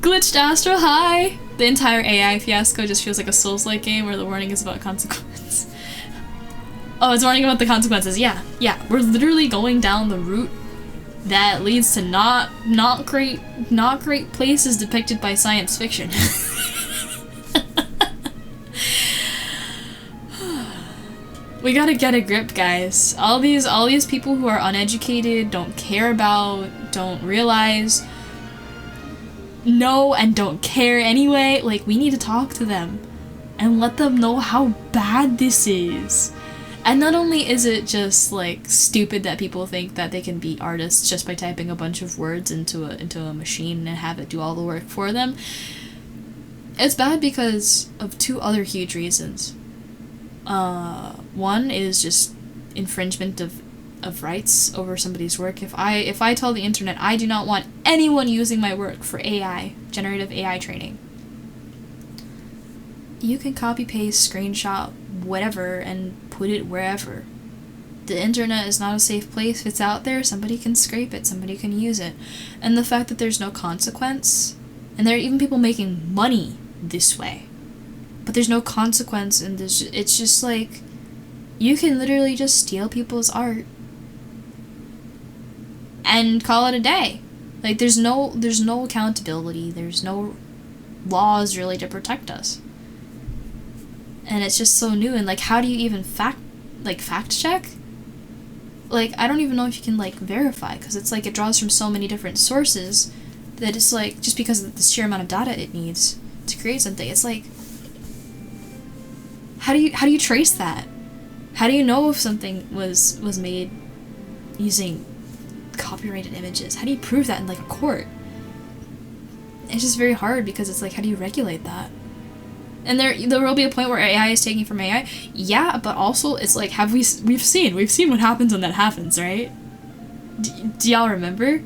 Glitched Astro, hi! The entire AI fiasco just feels like a Souls-like game where the warning is about consequence. Oh, it's warning about the consequences. Yeah. We're literally going down the route that leads to not great places depicted by science fiction. We gotta get a grip, guys. All these people who are uneducated, don't care about, don't realize, know and don't care anyway, like, we need to talk to them and let them know how bad this is. And not only is it just, like, stupid that people think that they can be artists just by typing a bunch of words into a machine and have it do all the work for them, it's bad because of two other huge reasons. One is just infringement of rights over somebody's work. If I tell the internet I do not want anyone using my work for AI, generative AI training, you can copy paste, screenshot, whatever, and put it wherever. The internet is not a safe place. If it's out there, somebody can scrape it, somebody can use it. And the fact that there's no consequence, and there are even people making money this way, but there's no consequence, and it's just like, you can literally just steal people's art and call it a day. Like, there's no accountability, there's no laws really to protect us. And it's just so new, and like, how do you even fact check? Like, I don't even know if you can, like, verify, because it's like, it draws from so many different sources that it's like, just because of the sheer amount of data it needs to create something, it's like, how do you trace that? How do you know if something was made using copyrighted images? How do you prove that in, like, a court? It's just very hard, because it's like, how do you regulate that? And there will be a point where AI is taking from AI. Yeah, but also it's like, we've seen what happens when that happens, right? Do y'all remember?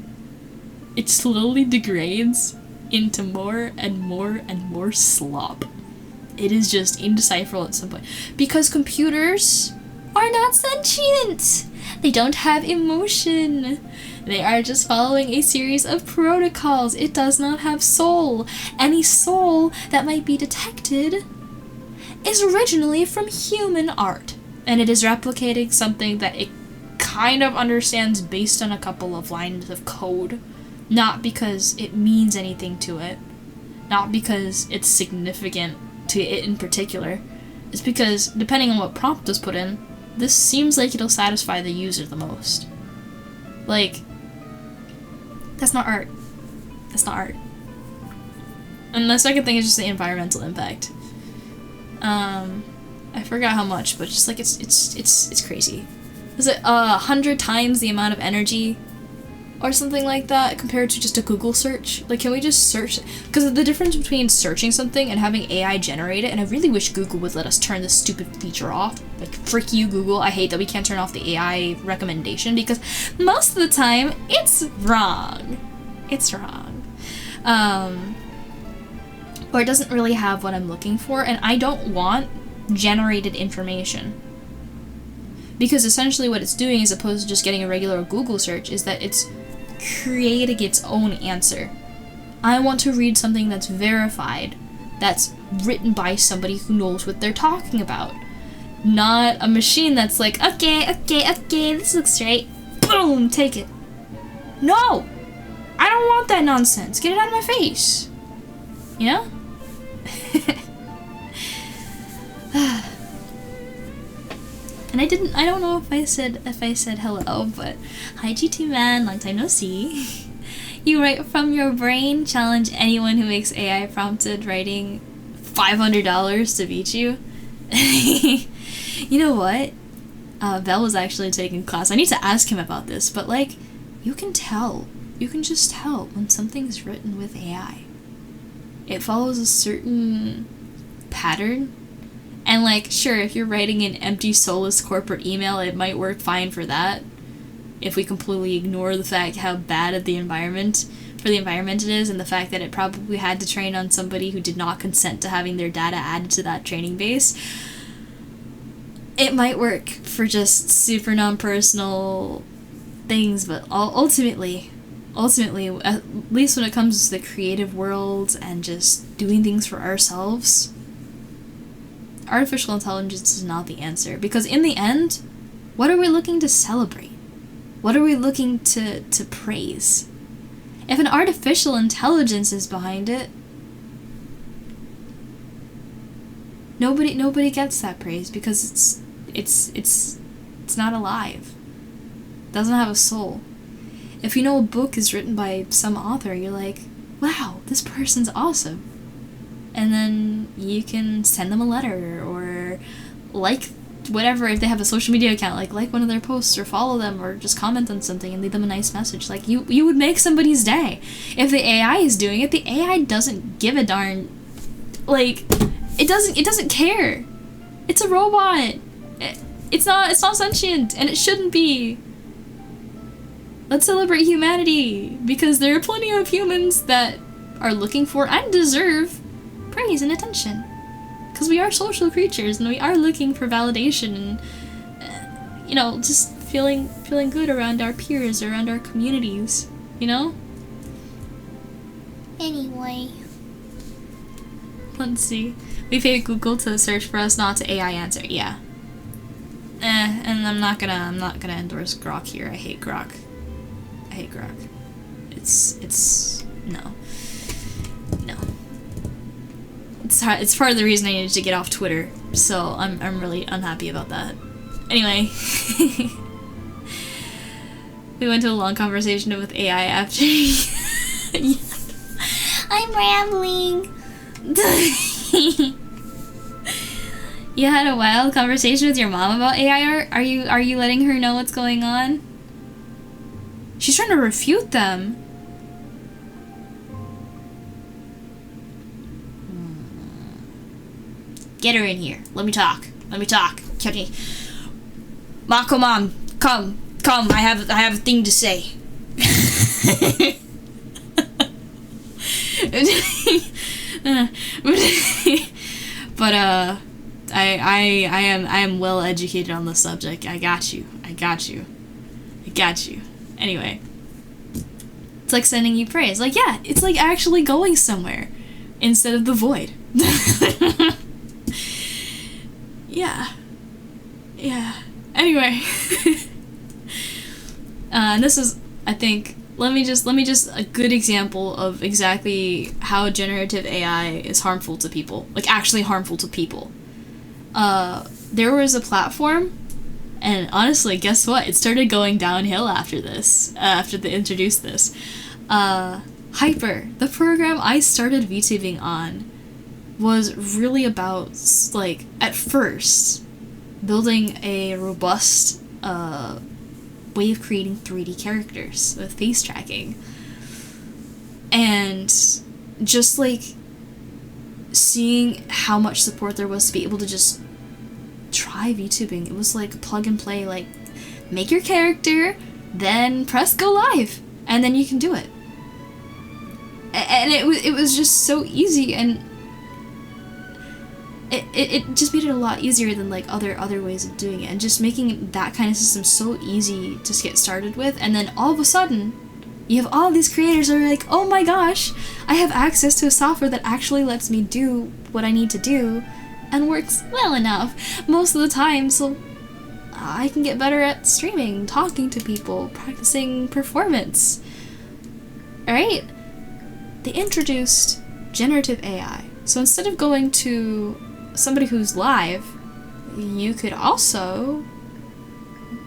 It slowly degrades into more and more and more slop. It is just indecipherable at some point. Because computers are not sentient. They don't have emotion. They are just following a series of protocols. It does not have soul. Any soul that might be detected is originally from human art. And it is replicating something that it kind of understands based on a couple of lines of code. Not because it means anything to it. Not because it's significant to it in particular. It's because, depending on what prompt is put in, this seems like it'll satisfy the user the most. Like, that's not art. That's not art. And the second thing is just the environmental impact. I forgot how much, but just like, it's crazy. Is it 100 times the amount of energy or something like that compared to just a Google search? Like, can we just search? Because the difference between searching something and having AI generate it, and I really wish Google would let us turn this stupid feature off. Like, frick you, Google. I hate that we can't turn off the AI recommendation, because most of the time, it's wrong. It's wrong. Or it doesn't really have what I'm looking for, and I don't want generated information. Because essentially what it's doing, as opposed to just getting a regular Google search, is that it's creating its own answer. I want to read something that's verified, that's written by somebody who knows what they're talking about. Not a machine that's like, okay, this looks right. Boom, take it. No! I don't want that nonsense. Get it out of my face. You know? And I don't know if I said hello, but hi GT man, long time no see. You write from your brain. Challenge anyone who makes AI prompted writing $500 to beat you. You know what? Bell was actually taking class. I need to ask him about this, but like, you can tell. You can just tell when something's written with AI. It follows a certain pattern. And like, sure, if you're writing an empty, soulless corporate email, it might work fine for that. If we completely ignore the fact how bad of the environment it is, and the fact that it probably had to train on somebody who did not consent to having their data added to that training base, it might work for just super non-personal things, but ultimately, at least when it comes to the creative world and just doing things for ourselves, artificial intelligence is not the answer. Because in the end, what are we looking to celebrate? What are we looking to praise? If an artificial intelligence is behind it, nobody gets that praise because it's not alive. It doesn't have a soul. If you know a book is written by some author, you're like, wow, this person's awesome. And then you can send them a letter or like whatever, if they have a social media account, like one of their posts or follow them or just comment on something and leave them a nice message. Like you would make somebody's day. If the AI is doing it, the AI doesn't give a darn. Like, it doesn't care. It's a robot. It's not sentient, and it shouldn't be. Let's celebrate humanity, because there are plenty of humans that are looking for and deserve praise and attention. Because we are social creatures, and we are looking for validation and, just feeling good around our peers, around our communities, Anyway. Let's see. We paid Google to search for us, not to AI answer. Yeah. And I'm not gonna endorse Grok here. I hate Grok. It's no. It's part of the reason I needed to get off Twitter, so I'm really unhappy about that. Anyway, we went to a long conversation with AI after. I'm rambling. You had a wild conversation with your mom about AI art? Are you letting her know what's going on? She's trying to refute them. Get her in here. Let me talk. Mako mom, come. I have a thing to say. But I am well educated on the subject. I got you. Anyway, it's like sending you praise. Like, yeah, it's like actually going somewhere instead of the void. Yeah. Anyway, and this is, I think, let me just a good example of exactly how generative AI is harmful to people. Like, actually harmful to people. There was a platform, and honestly, guess what? It started going downhill after this, after they introduced this. Hyper, the program I started VTubing on, was really about, like, at first, building a robust, way of creating 3D characters with face tracking. And just, like, seeing how much support there was to be able to just try VTubing. It was like plug and play, like, make your character, then press go live, and then you can do it. And it was just so easy, and it just made it a lot easier than like other ways of doing it, and just making that kind of system so easy to get started with. And then all of a sudden you have all these creators that are like, oh my gosh, I have access to a software that actually lets me do what I need to do and works well enough most of the time, so I can get better at streaming, talking to people, practicing performance. Alright? They introduced generative AI. So instead of going to somebody who's live, you could also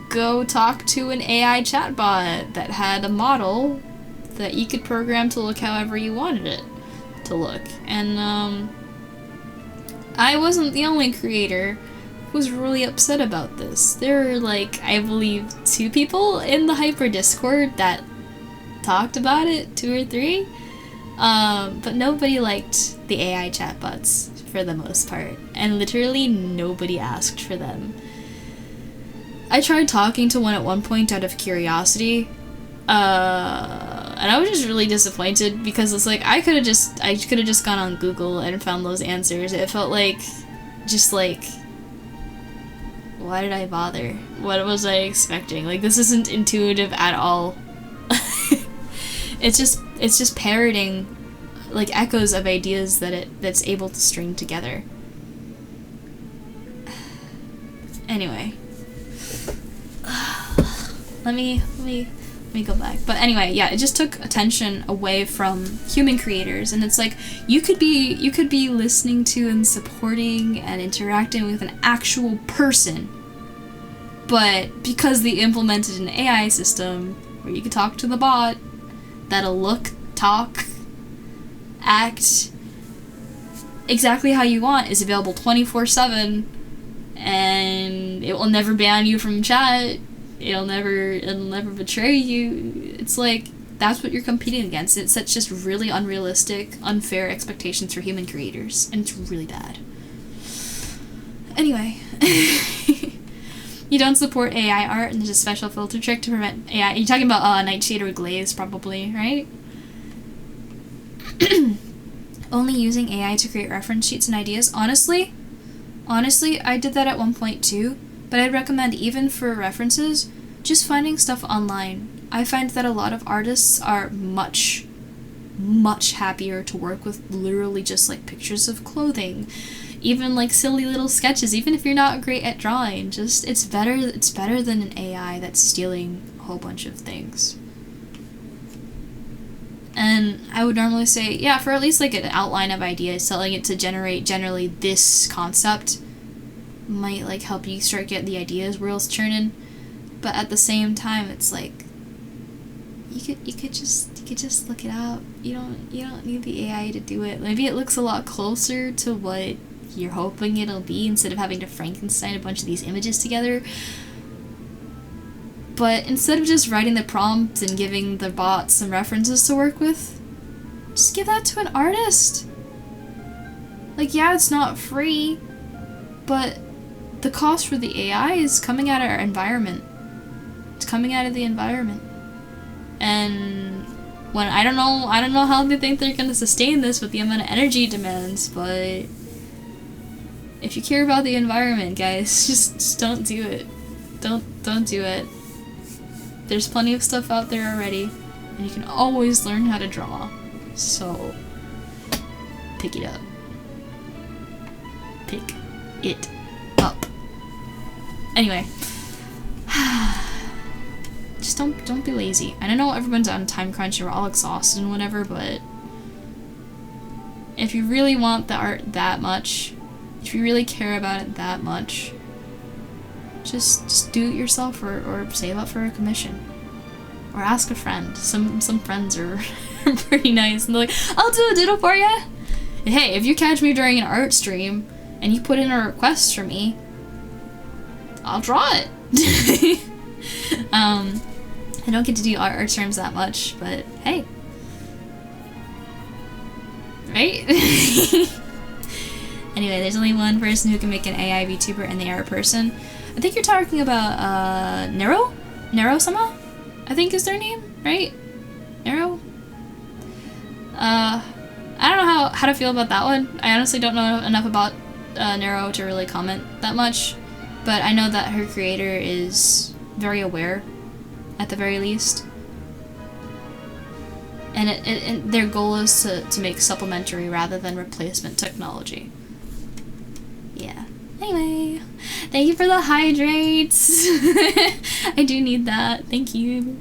go talk to an AI chatbot that had a model that you could program to look however you wanted it to look. And I wasn't the only creator who was really upset about this. There were like, I believe, 2 people in the Hyper Discord that talked about it, 2 or 3. But nobody liked the AI chatbots for the most part, and literally nobody asked for them. I tried talking to one at one point out of curiosity, and I was just really disappointed because it's like I could have just gone on Google and found those answers. It felt like, just like, why did I bother? What was I expecting? Like, this isn't intuitive at all. It's just parroting like echoes of ideas that's able to string together. Anyway, let me go back. But anyway, yeah, it just took attention away from human creators, and it's like you could be listening to and supporting and interacting with an actual person, but because they implemented an AI system where you could talk to the bot that'll look, talk, act exactly how you want, is available 24/7, and it will never ban you from chat. It'll never betray you. It's like, that's what you're competing against. It sets just really unrealistic, unfair expectations for human creators, and it's really bad. Anyway, you don't support AI art, and there's a special filter trick to prevent AI. You're talking about Nightshade or Glaze, probably, right? Only using AI to create reference sheets and ideas. Honestly, I did that at one point too, but I'd recommend, even for references, just finding stuff online. I find that a lot of artists are much happier to work with literally just like pictures of clothing, even like silly little sketches, even if you're not great at drawing. Just, it's better than an AI that's stealing a whole bunch of things. And I would normally say, yeah, for at least like an outline of ideas, telling it to generate generally this concept might like help you start getting the ideas wheels churning. But at the same time, it's like you could just look it up. You don't need the AI to do it. Maybe it looks a lot closer to what you're hoping it'll be, instead of having to Frankenstein a bunch of these images together. But instead of just writing the prompt and giving the bot some references to work with, just give that to an artist. Like, yeah, it's not free, but the cost for the AI is coming out of our environment. It's coming out of the environment. And when I don't know how they think they're gonna sustain this with the amount of energy it demands, but if you care about the environment, guys, just don't do it. Don't do it. There's plenty of stuff out there already, and you can always learn how to draw. So, pick it up. Pick it up. Anyway, just don't be lazy. And I know everyone's on time crunch and we're all exhausted and whatever, but if you really want the art that much, if you really care about it that much, just do it yourself, or save up for a commission, or ask a friend. Some friends are pretty nice, and they're like, I'll do a doodle for you. And hey, if you catch me during an art stream and you put in a request for me, I'll draw it. I don't get to do art streams that much, but hey, right? Anyway, there's only one person who can make an AI VTuber, and they are a person. I think you're talking about, Nero-sama? I think is their name, right? Nero? I don't know how to feel about that one. I honestly don't know enough about, Nero to really comment that much, but I know that her creator is very aware, at the very least. And their goal is to make supplementary rather than replacement technology. Yeah. Anyway, thank you for the hydrates. I do need that. Thank you.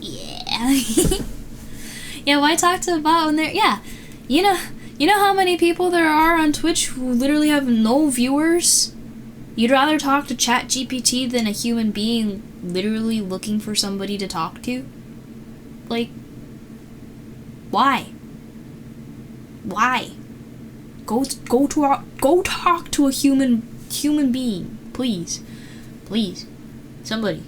Yeah. Yeah, why talk to a bot when they're, yeah, you You know how many people there are on Twitch who literally have no viewers? You'd rather talk to ChatGPT than a human being literally looking for somebody to talk to? Like, why? Why? Go talk to a human being, please. Please. Somebody.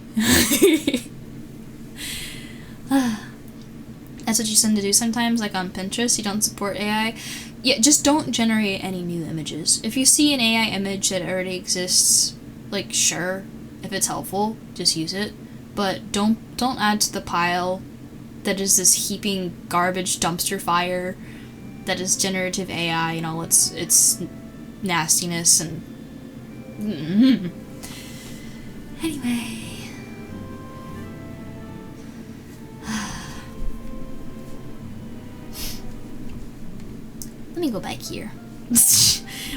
That's what you send to do sometimes, like on Pinterest. You don't support AI. Yeah, just don't generate any new images. If you see an AI image that already exists, like, sure, if it's helpful, just use it. But don't add to the pile that is this heaping garbage dumpster fire that is generative AI and all its nastiness and... Anyway... Let me go back here.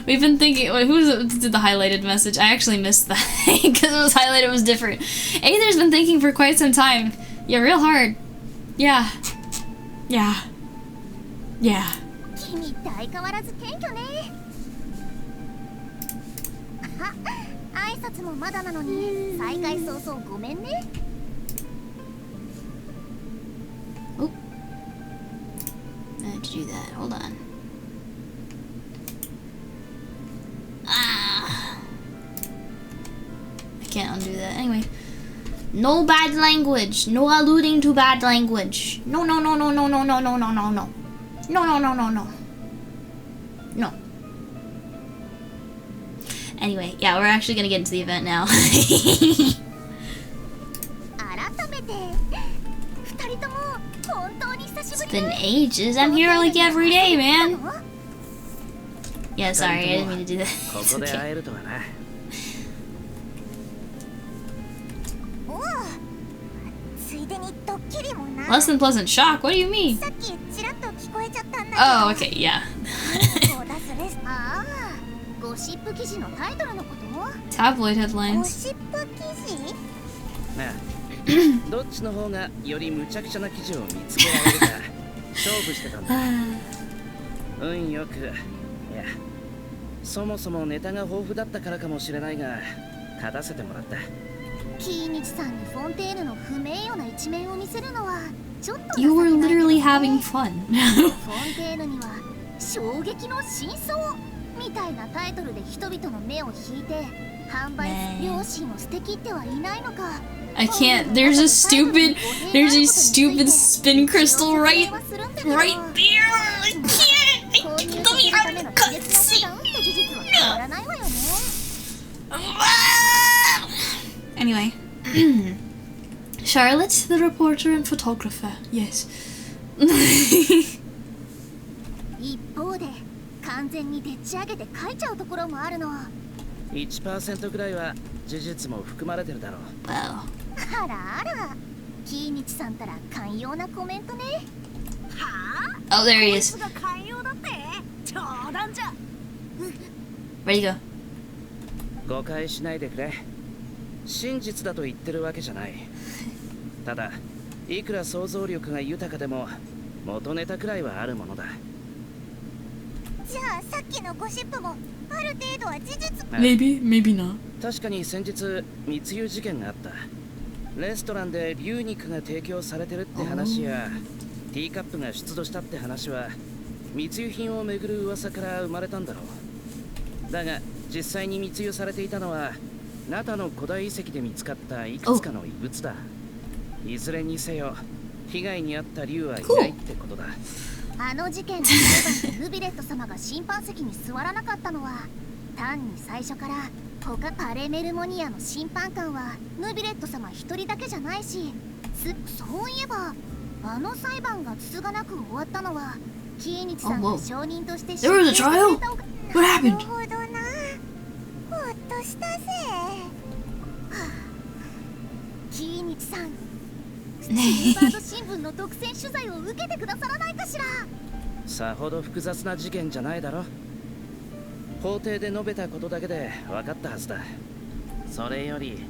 We've been thinking... Who did the highlighted message? I actually missed that because it was highlighted, it was different. Aether's been thinking for quite some time. Yeah, real hard. Yeah. Yeah. Yeah. 君って相変わらず謙虚ね。挨拶もまだなのに再会早々ごめんね。Oh. I had to do that. Hold on. Ah. I can't undo that. Anyway. No bad language. No alluding to bad language. No, no, no, no, no, no, no, no, no, no, no. No, no, no, no, no. No. Anyway, yeah, we're actually gonna get into the event now. It's been ages. I'm here like every day, man. Yeah, sorry, I didn't mean to do that. It's okay. Less than pleasant shock? What do you mean? Oh, okay, yeah. Tabloid headlines. どっちの方がより無茶苦茶な記事を見つけられるか勝負してたんだ。運よく、いや、そもそもネタが豊富だったからかもしれないが、勝たせてもらった。キーニチさんにフォンテーヌの不名誉な一面を見せるのはちょっと。You were literally having fun. フォンテーヌには衝撃の真相みたいなタイトルで人々の目を引いて販売良心を捨てきってはいないのか。I can't. There's a stupid spin crystal right there. I can't. Let me out of the cutscene. Anyway, Charlotte, the reporter and photographer. Yes. 一方で完全にでっち上げて書いちゃうところもあるの。1% くらいは事実も含まれてるだろう。Wow. あらあら、キーニチさんたら寛容なコメントね。はあ Oh, there he is. 寛容だって冗談じゃ。Ready to go. 誤解しないでくれ。真実だと言ってるわけじゃない。ただ、いくら想像力が豊かでも元ネタくらいはあるものだ。じゃあさっきのゴシップもある程度は事実。Maybe, maybe not. 確かに先日密輸事件があった。レストランで牛肉が提供されてるって話やティーカップが出土したって話は密輸品をめぐる噂から生まれたんだろう。だが実際に密輸されていたのはナタの古代遺跡で見つかったいくつかの遺物だ。いずれにせよ被害に遭った竜はいないってことだ。あの事件の裁判でヌビレット様が審判席に座らなかったのは単に最初から他パレメルモニアの審判官はヌビレット様一人だけじゃないし、そういえばあの裁判がつつがなく終わったのはキーニチさんが証人としてThere was a trial? What happened? なるほどな、ほっとしたぜ。キーニチさん、スチーバード新聞の独占取材を受けてくださらないかしら。さほど複雑な事件じゃないだろ。法廷で述べたことだけで分かったはずだ。それより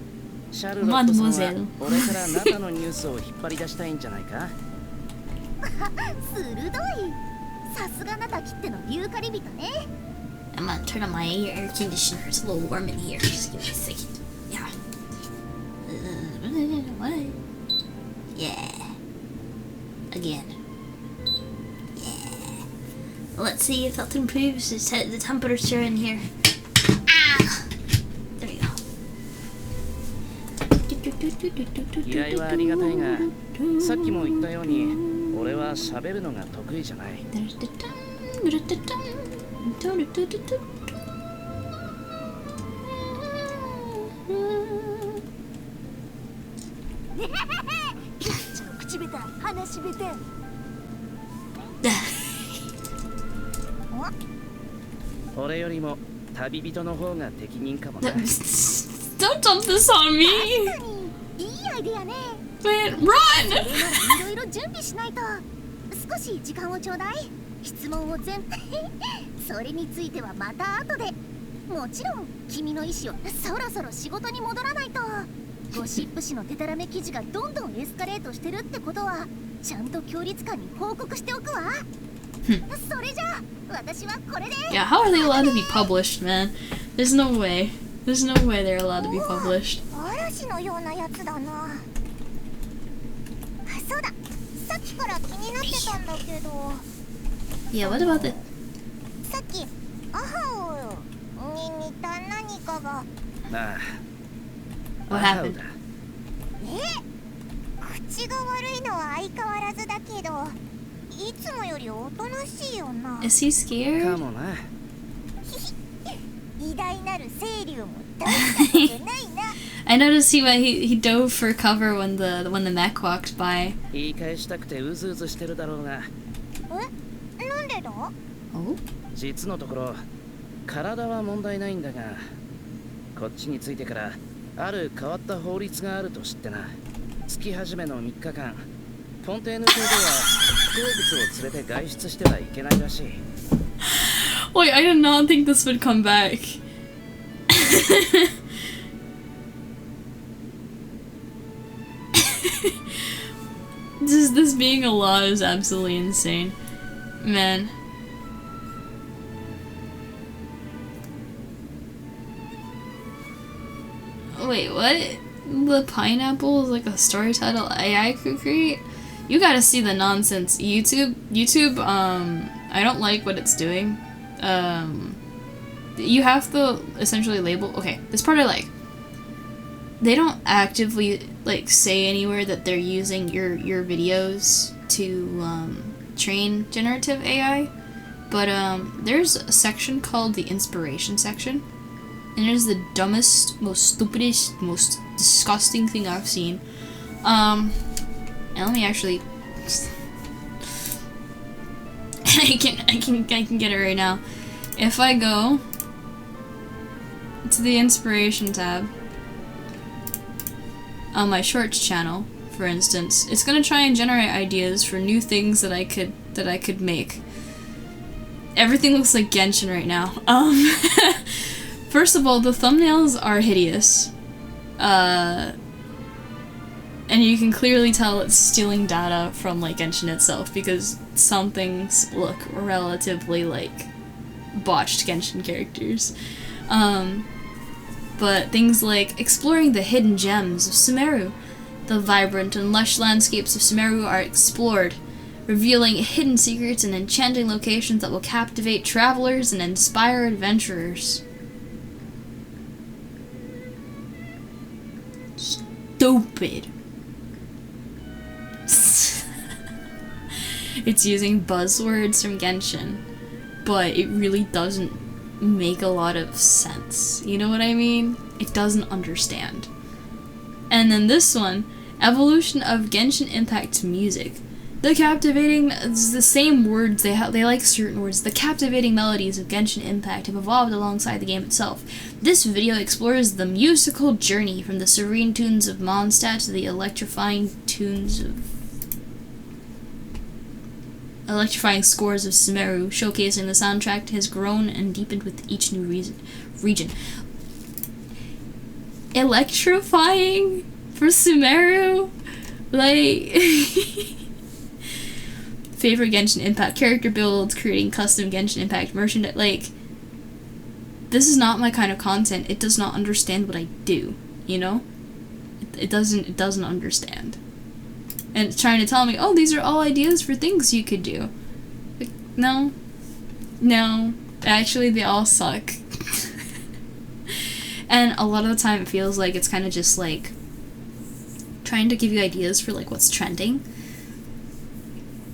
シャルロットさんは俺からナタのニュースを引っ張り出したいんじゃないか。鋭い。さすがなたきってのユーカリ人ね。 I'm gonna turn on my air conditioner. It's a little warm in here. Just give me a second. Yeah. What? Yeah. Again. Yeah. Let's see if that improves the temperature in here. Ah! There you go. 依頼はありがたいが、さっきも言ったように俺は喋るのが得意じゃない。口下手、話下手。俺よりも旅人の方が適任かもな。 Don't dump this on me! いいアイデアね。 Man, run! いろいろ準備しないと。少し時間をちょうだい。質問をそれについてはまた後で。もちろん君の意思をそろそろ仕事に戻らないと。ゴシップ誌のデタラメ記事がどんどんエスカレートしてるってことはちゃんと協律官に報告しておくわ。それじゃあ私はこれで。 Yeah, how are they allowed to be published, man? There's no way. There's no way they're allowed to be published. 嵐のようなやつだな。そうだ、さっきから気になってたんだけど。 Yeah, what about the... さっきアハウに似た何かが。ああ。 What happened? 口が悪いのは相変わらずだけど、いつもよりおとなしいよな。 Is he か scared? もな。偉大なる清流も大したことないな。I noticed he dove for cover when the mech walked by. 言い返したくてうずうずしてるだろうが。なんでだ？ Oh? 実のところ体は問題ないんだが、こっちについてからある変わった法律があると知ってな。月始めの3日間フォンテーヌ島では不幸物を連れて外出してはいけないらしい。 Wait, I did not think this would come back. This being a law is absolutely insane. Man. Wait, what? The pineapple is like a story title AI could create? You gotta see the nonsense. YouTube, I don't like what it's doing. You have to essentially label... Okay, this part I like. They don't actively, like, say anywhere that they're using your videos to, train generative AI. But, there's a section called the inspiration section. And it is the dumbest, most stupidest, most disgusting thing I've seen. And let me actually... I can get it right now. If I go to the inspiration tab on my shorts channel, for instance, it's gonna try and generate ideas for new things that I could make. Everything looks like Genshin right now. First of all, the thumbnails are hideous. And you can clearly tell it's stealing data from, like, Genshin itself, because some things look relatively like botched Genshin characters. But things like exploring the hidden gems of Sumeru. The vibrant and lush landscapes of Sumeru are explored, revealing hidden secrets and enchanting locations that will captivate travelers and inspire adventurers. Stupid. It's using buzzwords from Genshin, but it really doesn't make a lot of sense. You know what I mean? It doesn't understand. And then this one, evolution of Genshin Impact to music. The captivating, it's the same words, they like certain words. The captivating melodies of Genshin Impact have evolved alongside the game itself. This video explores the musical journey from the serene tunes of Mondstadt to the electrifying scores of Sumeru, showcasing the soundtrack has grown and deepened with each new region. Electrifying for Sumeru? Like... favorite Genshin Impact character builds, creating custom Genshin Impact merchandise. Like, this is not my kind of content. It does not understand what I do, you know? It doesn't understand. And it's trying to tell me, oh, these are all ideas for things you could do. Like, no. No. Actually, they all suck. And a lot of the time it feels like it's kind of just like trying to give you ideas for like what's trending.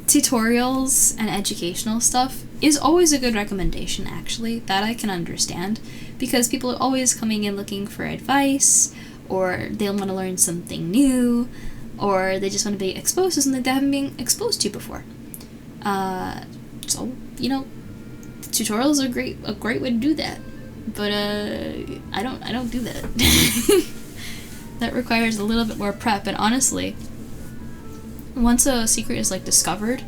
Tutorials and educational stuff is always a good recommendation, actually. That I can understand, because people are always coming in looking for advice, or they want to learn something new, or they just want to be exposed to something they haven't been exposed to before. So, you know, tutorials are a great way to do that. But I don't do that. That requires a little bit more prep, and honestly, once a secret is like discovered,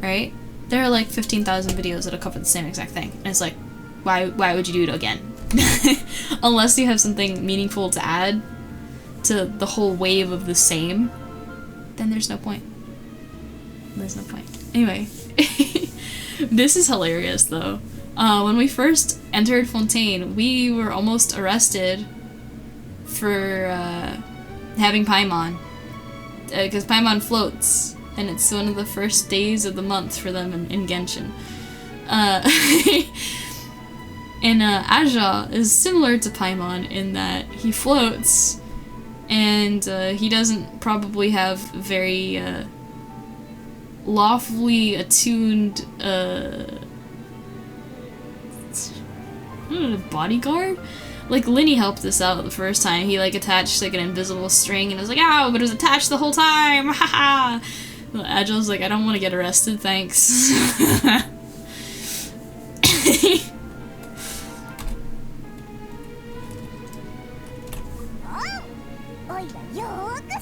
right? There are like 15,000 videos that'll cover the same exact thing. And it's like, why would you do it again? Unless you have something meaningful to add to the whole wave of the same, then there's no point. There's no point. Anyway, this is hilarious though. When we first entered Fontaine, we were almost arrested for having Paimon. Because Paimon floats, and it's one of the first days of the month for them in Genshin. And Aja is similar to Paimon in that he floats, and he doesn't probably have very lawfully attuned bodyguard? Like, Linny helped us out the first time. He, like, attached, like, an invisible string, and I was like, ow, but it was attached the whole time! Haha! Agile's like, I don't want to get arrested, thanks.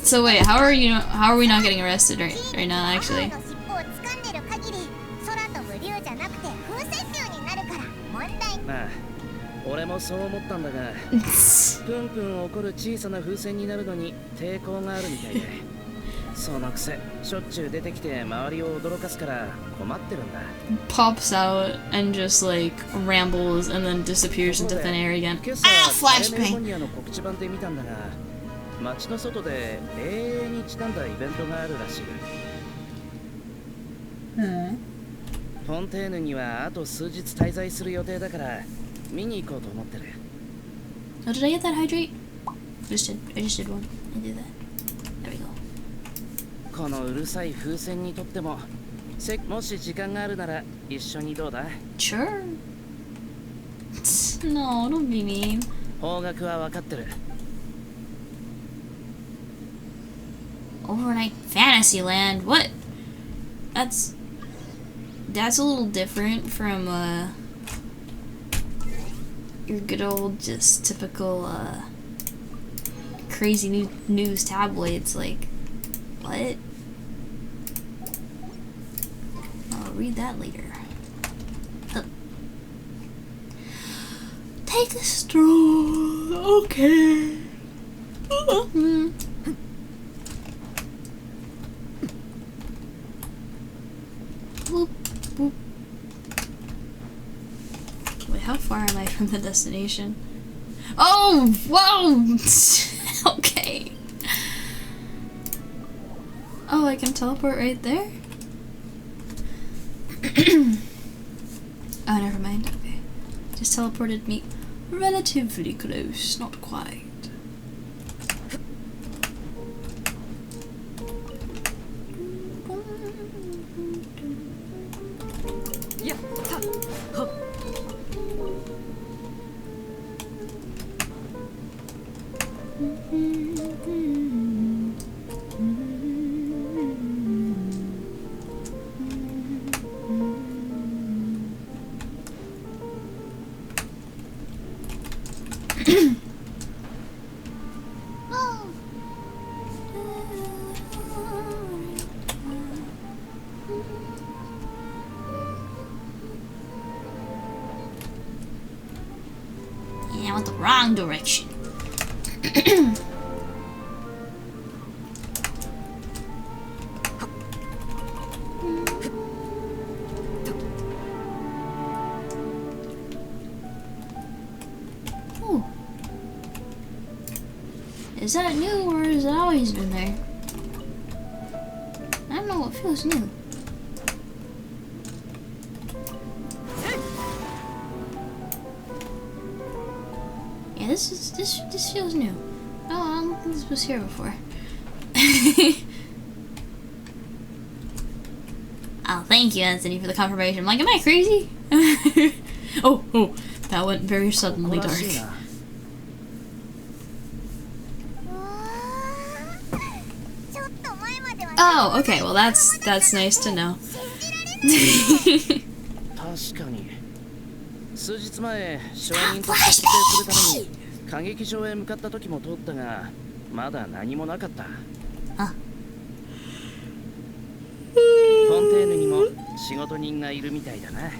So wait, how are we not getting arrested right now, actually? 俺もそう思ったんだが、プンプン起こる小さな風船になるのに抵抗があるみたいで、そのくせしょっちゅう出てきて周りを驚かすから困ってるんだ。Pops out and just like rambles and then disappears into thin air again. Ah, flashbang. の告知版で見たんだが、街の外で永遠にちなんだイベントがあるらしい。フォンテーヌにはあと数日滞在する予定だから。見に行こうと思ってる。Oh, did I get that hydrate? I just did one. I did that. There we go. このうるさい風船にとっても、もし時間があるなら一緒にどうだ？ Sure. No, don't be mean. 方角は分かってる。Overnight Fantasyland. What? That's a little different from your good old, just typical, crazy news tabloids. Like, what? I'll read that later. Take a stroll. Okay. Boop, boop. Wait, how far am I from the destination? Oh, whoa! Okay. Oh, I can teleport right there? Oh, never mind. Okay. Just teleported me relatively close, not quite. Yeah. I went the wrong direction. Is that new or has it always been there? I don't know what feels new. Yeah, this feels new. Oh, I don't think this was here before. Oh, thank you, Anthony, for the confirmation. I'm like, am I crazy? oh, that went very suddenly dark. Oh, okay, well that's nice to know. 確かに数日前証人と設定するために歌劇場へ向かった時も通ったがまだ何もなかった。あ、フォンテーヌにも仕事人がいるみたいだな。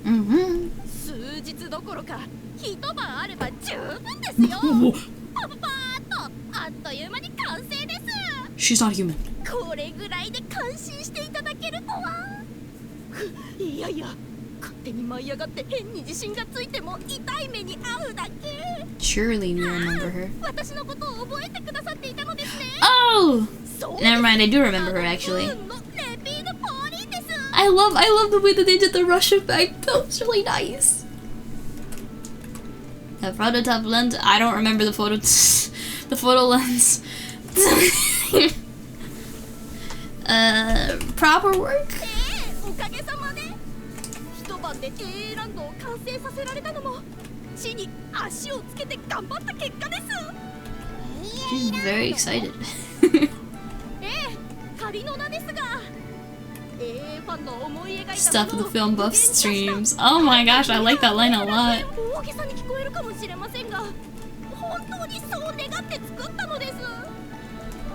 うんうん。数日どころか一晩あれば十分ですよ。パパパーっとあっという間に完成です。 She's not human. これぐらいで感心していただけるとは。いやいや、勝手に舞い上がって変に自信がついても痛い目に遭うだけ。 Surely you remember her. 私のことを覚えてくださっていたのですね。 Oh! Never mind, I do remember her actually. I love the way that they did the rush effect. That was really nice. The prototype lens. I don't remember the photo. The photo lens. Proper work. おかげさまで一晩で経営ランドを完成させられたのも地に足をつけて頑張った結果です。 She's very excited. 仮の名ですが Stuff the film buff streams. Oh my gosh, I like that line a lot. 大げさに聞こえるかもしれませんが本当にそう願って作ったのです。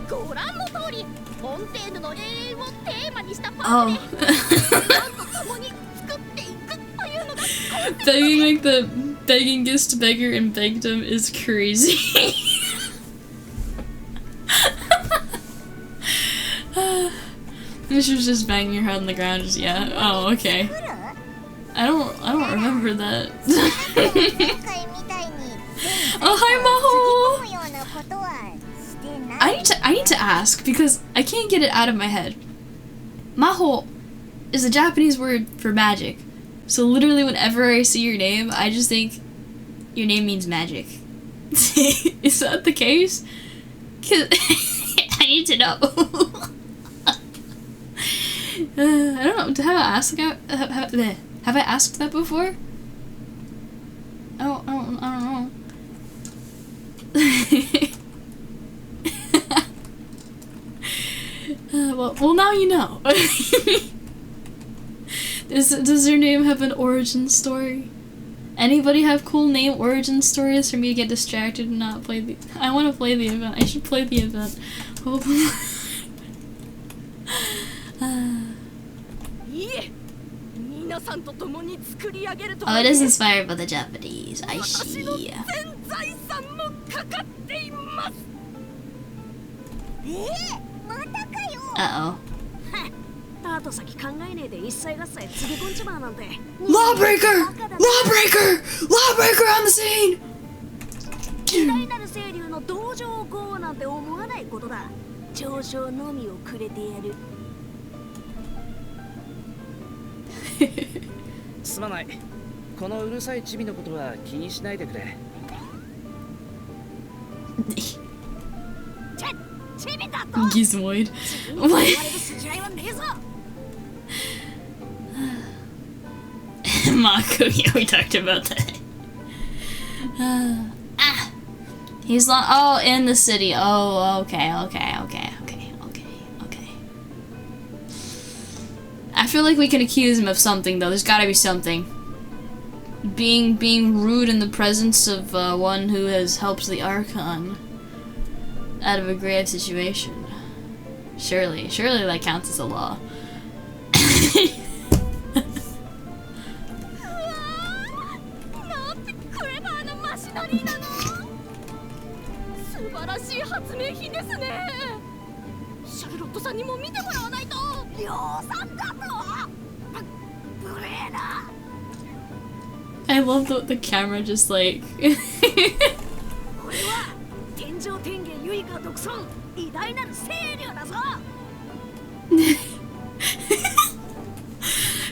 ご覧の通りフォンテーヌの永遠をテーマにしたパークで何と共に作っていくというのが Begging like the beggingest beggar in begdom is crazy. She was just banging her head on the ground. Just yeah. Oh, okay. I don't remember that. Oh, hi, Maho. I need to ask because I can't get it out of my head. Maho is a Japanese word for magic. So literally whenever I see your name, I just think your name means magic. Is that the case? 'Cause I need to know. I don't know. Have I asked that before? I don't know. Well, now you know. Does your name have an origin story? Anybody have cool name origin stories for me to get distracted and not play the... I want to play the event. I should play the event. Hold on. Oh, it is inspired by the Japanese. I see. Uh-oh. Lawbreaker! Lawbreaker! Lawbreaker on the scene! Hehehe すまない。このうるさいチビのことは気にしないでくれ。Gizmoid. What? Mako, yeah, we talked about that. He's long. Oh, in the city. Oh, okay. I feel like we can accuse him of something, though. There's gotta be something. Being rude in the presence of one who has helped the Archon out of a grave situation. Surely that counts as a law. I love the camera just like...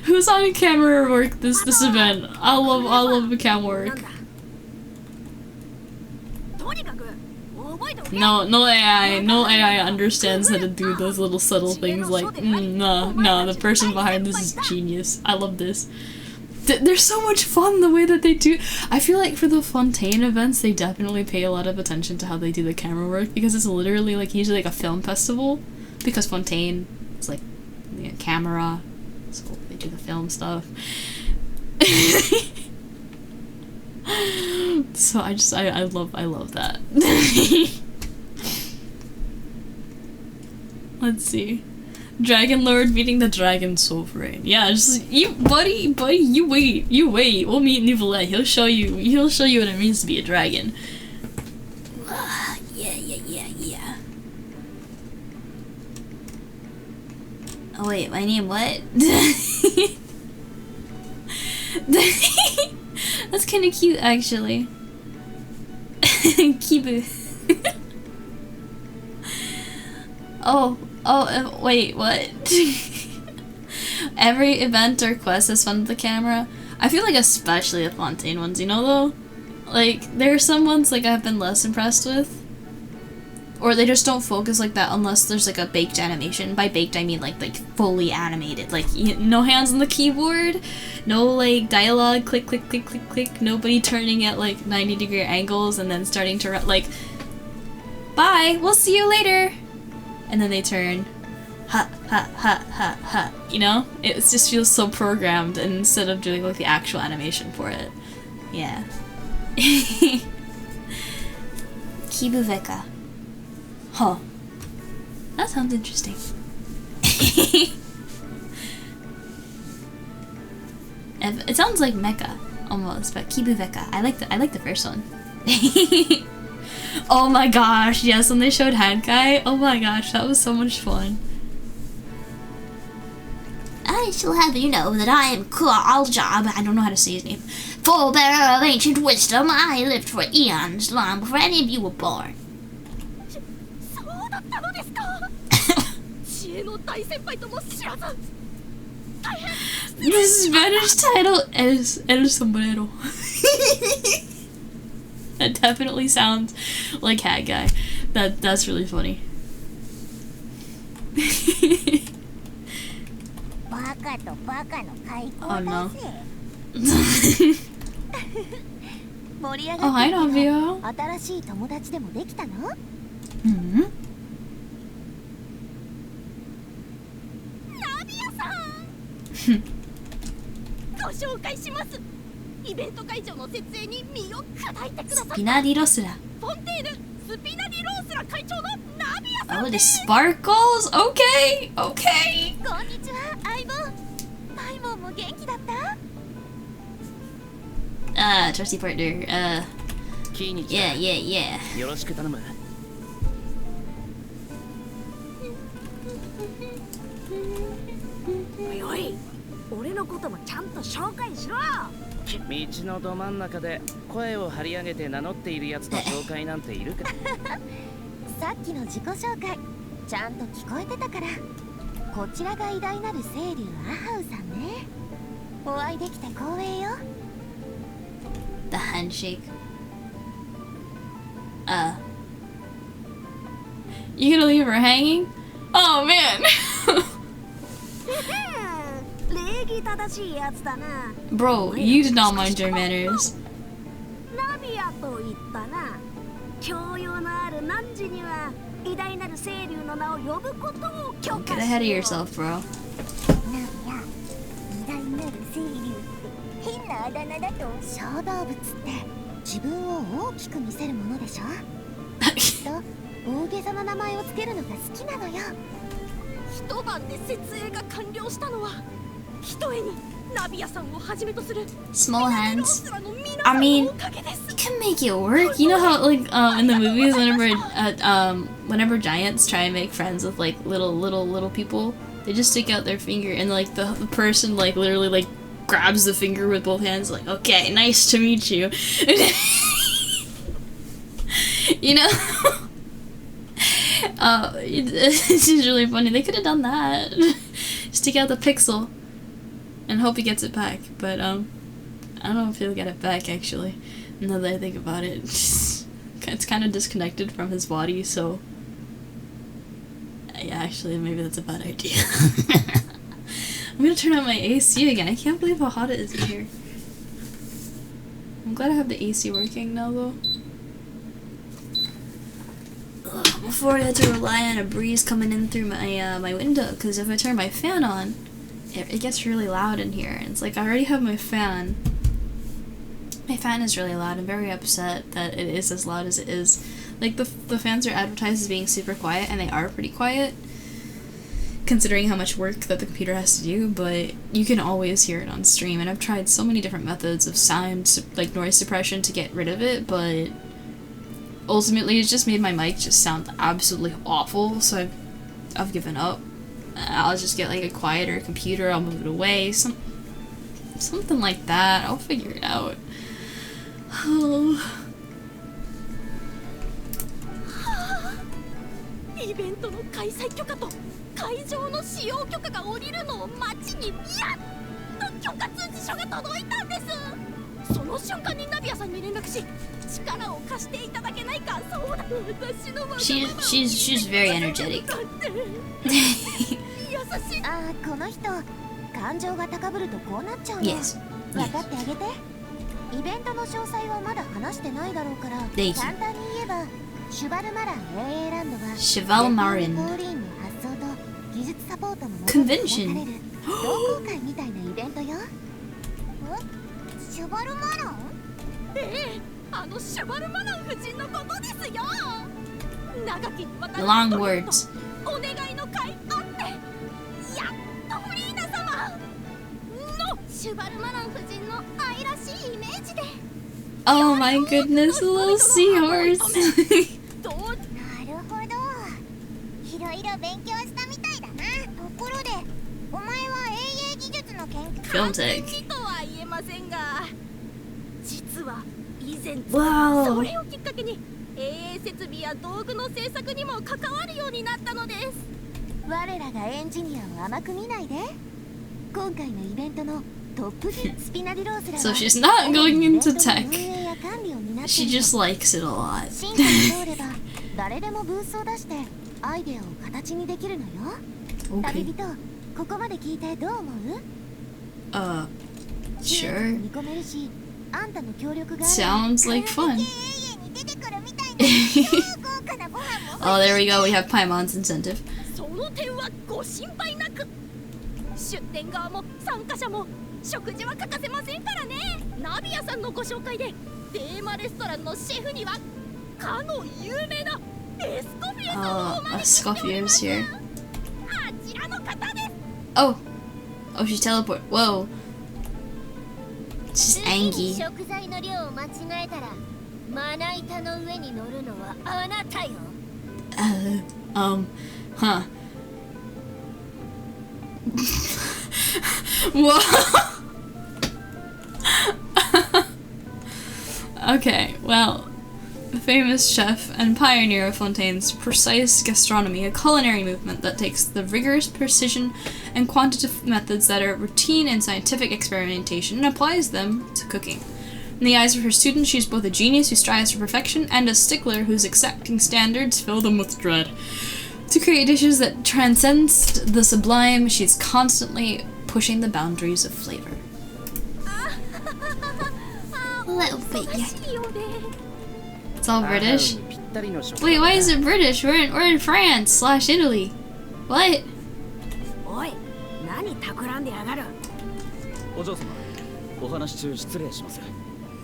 Who's on camera work this event? I love the cam work. No AI understands how to do those little subtle things like no, the person behind this is genius. I love this. There's so much fun the way that they do. I feel like for the Fontaine events, they definitely pay a lot of attention to how they do the camera work because it's literally like usually like a film festival because Fontaine is like camera, so they do the film stuff. So I love that. Let's see. Dragon Lord meeting the Dragon Sovereign. Yeah, just you buddy, you wait. We'll meet Nivelle. He'll show you what it means to be a dragon. Yeah. Oh wait, my name what? That's kinda cute actually. Kibu. Wait, what? Every event or quest is fun with the camera. I feel like especially the Fontaine ones, you know though? Like, there are some ones like I've been less impressed with. Or they just don't focus like that unless there's like a baked animation. By baked I mean like fully animated. Like, no hands on the keyboard, no like dialogue, click, click, click, click, click, nobody turning at like 90-degree angles and then starting to like, bye, we'll see you later. And then they turn, ha, ha, ha, ha, ha, you know? It just feels so programmed instead of doing like the actual animation for it. Yeah. Kibuveka. Huh. That sounds interesting. It sounds like mecha, almost, but Kibuveka. I like the first one. Oh my gosh, yes, when they showed Hankai, oh my gosh, that was so much fun. I shall have you know that I am Kualja, I don't know how to say his name. Forebearer of ancient wisdom, I lived for eons long before any of you were born. The Spanish title is El Sombrero. That definitely sounds like Hat Guy. That's really funny. Oh no. Oh, hi, Navio. Mm-hmm. Oh, the sparkles? Okay. Trusty partner. Yeah. よろしく頼む。おい、俺のこともちゃんと紹介しろ。道のど真ん中で声を張り上げて名乗っているやつの紹介なんているか。さっきの自己紹介ちゃんと聞こえてたから。こちらが偉大なる清流アハウさんね。お会いできて光栄よ。The handshake. You gonna leave her hanging? Oh man. Bro, you did not mind your manners. Don't get ahead of yourself, bro. 変なあだ名だと小動物って自分を大きく見せるものでしょ。きっと大げさな名前をつけるのが好きなのよ。一晩で設営が完了したのはひとえにナビアさんをはじめとする Small hands. I mean, you can make it work. You know how like in the movies whenever giants try and make friends with like little people, they just stick out their finger and like the person like literally like grabs the finger with both hands like, okay, nice to meet you. You know? It's just really funny. They could have done that. Just take out the pixel and hope he gets it back. But I don't know if he'll get it back actually. Now that I think about it, it's kind of disconnected from his body. So yeah, actually, maybe that's a bad idea. I'm gonna turn on my AC again. I can't believe how hot it is in here. I'm glad I have the AC working now though. Before I had to rely on a breeze coming in through my my window, because if I turn my fan on, it gets really loud in here. And it's like I already have my fan. My fan is really loud. I'm very upset that it is as loud as it is. Like the fans are advertised as being super quiet, and they are pretty quiet, considering how much work that the computer has to do. But you can always hear it on stream, and I've tried so many different methods of sound, like noise suppression, to get rid of it, but ultimately, it's just made my mic just sound absolutely awful, so I've given up. I'll just get like a quieter computer, I'll move it away, something like that. I'll figure it out. Oh. イベントの開催許可と会場の使用許可が下りるのを待ちにやっと許可通知書が届いたんです。その瞬間にナビアさんに連絡し、力を貸していただけないか。そうだ、私のわがままを She's very energetic. 優しい。ああ、この人感情が高ぶるとこうなっちゃうの。 Yes. 分かってあげて。イベントの詳細はまだ話してないだろうから、 Thank you. 簡単に言えばシュバルマラン AA ランドはシュバルマランポーリーンの発想と技術サポートのもと Convention 開かれる同好会みたいなイベントよ。シュバルマラン？ええ、あのシュバルマラン夫人のことですよ。長きにわたる Long words. お願いの会あって、やっとフリーナ様のシュバルマラン夫人の愛らしいイメージで。 Oh my goodness, a little seahorse. どう？なるほど。いろいろ勉強したみたいだな。ところで、お前は永遠技術の研究 Film tech. とは言えませんが、実は以前 Wow. それをきっかけに衛衛設備や道具の製作にも関わるようになったのです。我らがエンジニアを甘く見ないで。今回のイベントのトップギスピナディロースらは So she's not going into tech. 運営や管理を担っているの。 She just likes it a lot. 審査に通れば誰でもブースを出してアイデアを形にできるのよ。旅 Okay. 人、ここまで聞いてどう思う？ Sure. 見込めるし、あんたの協力がある。 Sounds like fun. 永遠に出てくるみたいな超豪華なご飯も。 Oh, there we go. We have Paimon's incentive. その点はご心配なく。出店側も参加者も食事は欠かせませんからね。ナビアさんのご紹介でテーマレストランのシェフにはかの有名なエスコフィエさんをお A 招きしており Scoffier's ます。 here. あちらの方です。 Oh. Oh, she's teleport. Whoa. She's 次に angry. 食材の量を間違えたらまな板の上に乗るのはあなたよ。Huh. Whoa. Okay, well, the famous chef and pioneer of Fontaine's precise gastronomy, a culinary movement that takes the rigorous precision and quantitative methods that are routine in scientific experimentation and applies them to cooking. In the eyes of her students, she's both a genius who strives for perfection and a stickler whose exacting standards fill them with dread. To create dishes that transcend the sublime, she's constantly pushing the boundaries of flavor. A little bit, yeah. It's all British. Wait, why is it British? We're in France / Italy. What? おい、何企んでやがる。お嬢様、お話中失礼します。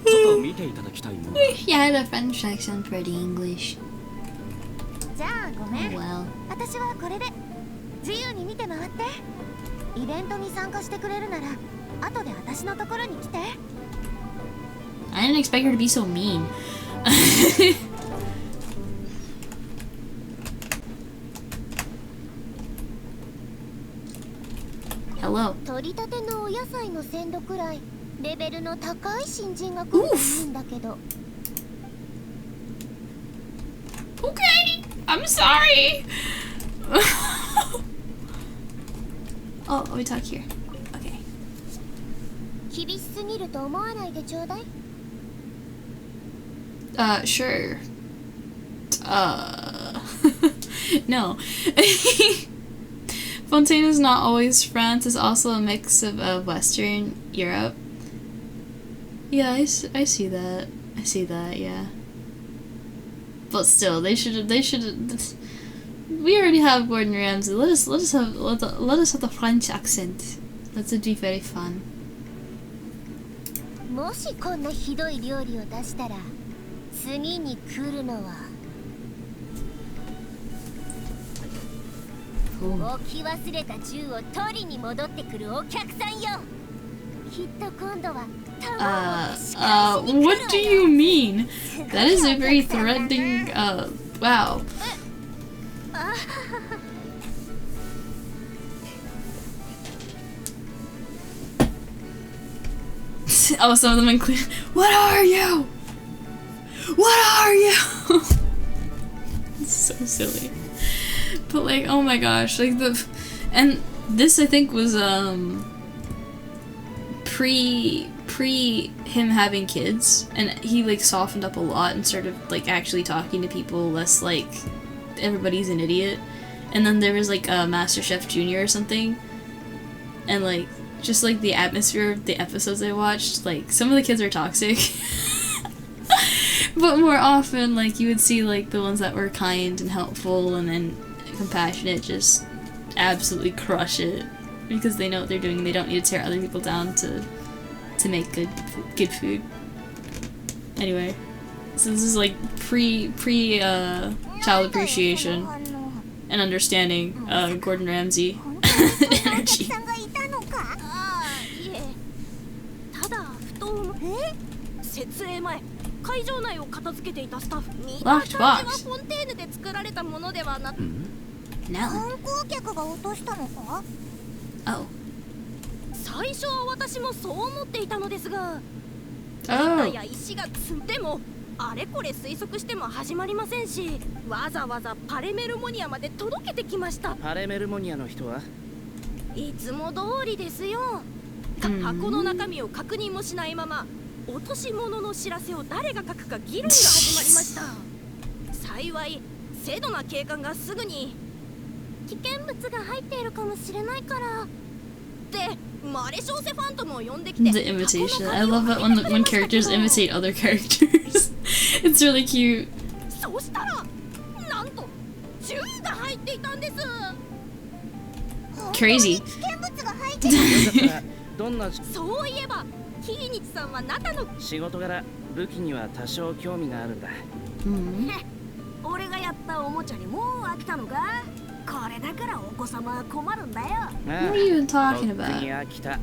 ちょっと見ていただきたいもの。Yeah, the French accent pretty English. じゃあごめん。 Well, 私はこれで自由に見て回って。イベントに参加してくれるなら後で私のところに来て。 I didn't expect her to be so mean. Hello. 取り立てのお野菜の鮮度くらいレベルの高い新人が来るといいんだけど。 Okay. I'm sorry. Oh, we talk here. Okay. 厳しすぎると思わないでちょうだい。 Sure. No. Fontaine is not always France. It's also a mix of Western Europe. Yeah, I see that. I see that, yeah. But still, they should. We already have Gordon Ramsay. Let us have the French accent. That would be very fun. もしこんなひどい料理を出したら次に来るのは Cool. 置き忘れた銃を取りに戻ってくるお客さんよ。きっと今度は What do you mean? That is a very threatening, wow. Oh, some of them include, what are you? What are you? It's so silly. But like, oh my gosh, like and this I think was, pre him having kids, and he like softened up a lot and started like actually talking to people less like everybody's an idiot. And then there was like a MasterChef Junior or something, and like just like the atmosphere of the episodes I watched, like some of the kids are toxic. But more often like you would see like the ones that were kind and helpful and compassionate just absolutely crush it because they know what they're doing and they don't need to tear other people down to make good food. Anyway, so this is like pre child appreciation and understanding Gordon Ramsay energy. ただふと設営前会場内を片付けていたスタッフに Locked は box. フォンテーヌで作られたものではなく No. 観光客が落としたのか Oh. 最初は私もそう思っていたのですが Oh. や石が積んでもあれこれ推測しても始まりませんしわざわざパレメルモニアまで届けてきました。パレメルモニアの人はいつも通りですよ。箱の中身を確認もしないまま落とし物の知らせを誰が書くか議論が始まりました。幸い精度な警官がすぐに危険物が入っているかもしれないからでマレショーセファントムを呼んできて The imitation. I love that when characters imitate other characters. It's really cute. そうしたらなんと銃が入っていたんです。 Crazy. 危険物が入ってるだからどんなそういえばキーニチさんは中の仕事柄武器には多少興味があるんだ。 Mm. 俺がやったおもちゃにもう飽きたのか。これだからお子様は困るんだよ。What are you even talking とっく about? に飽きた。だと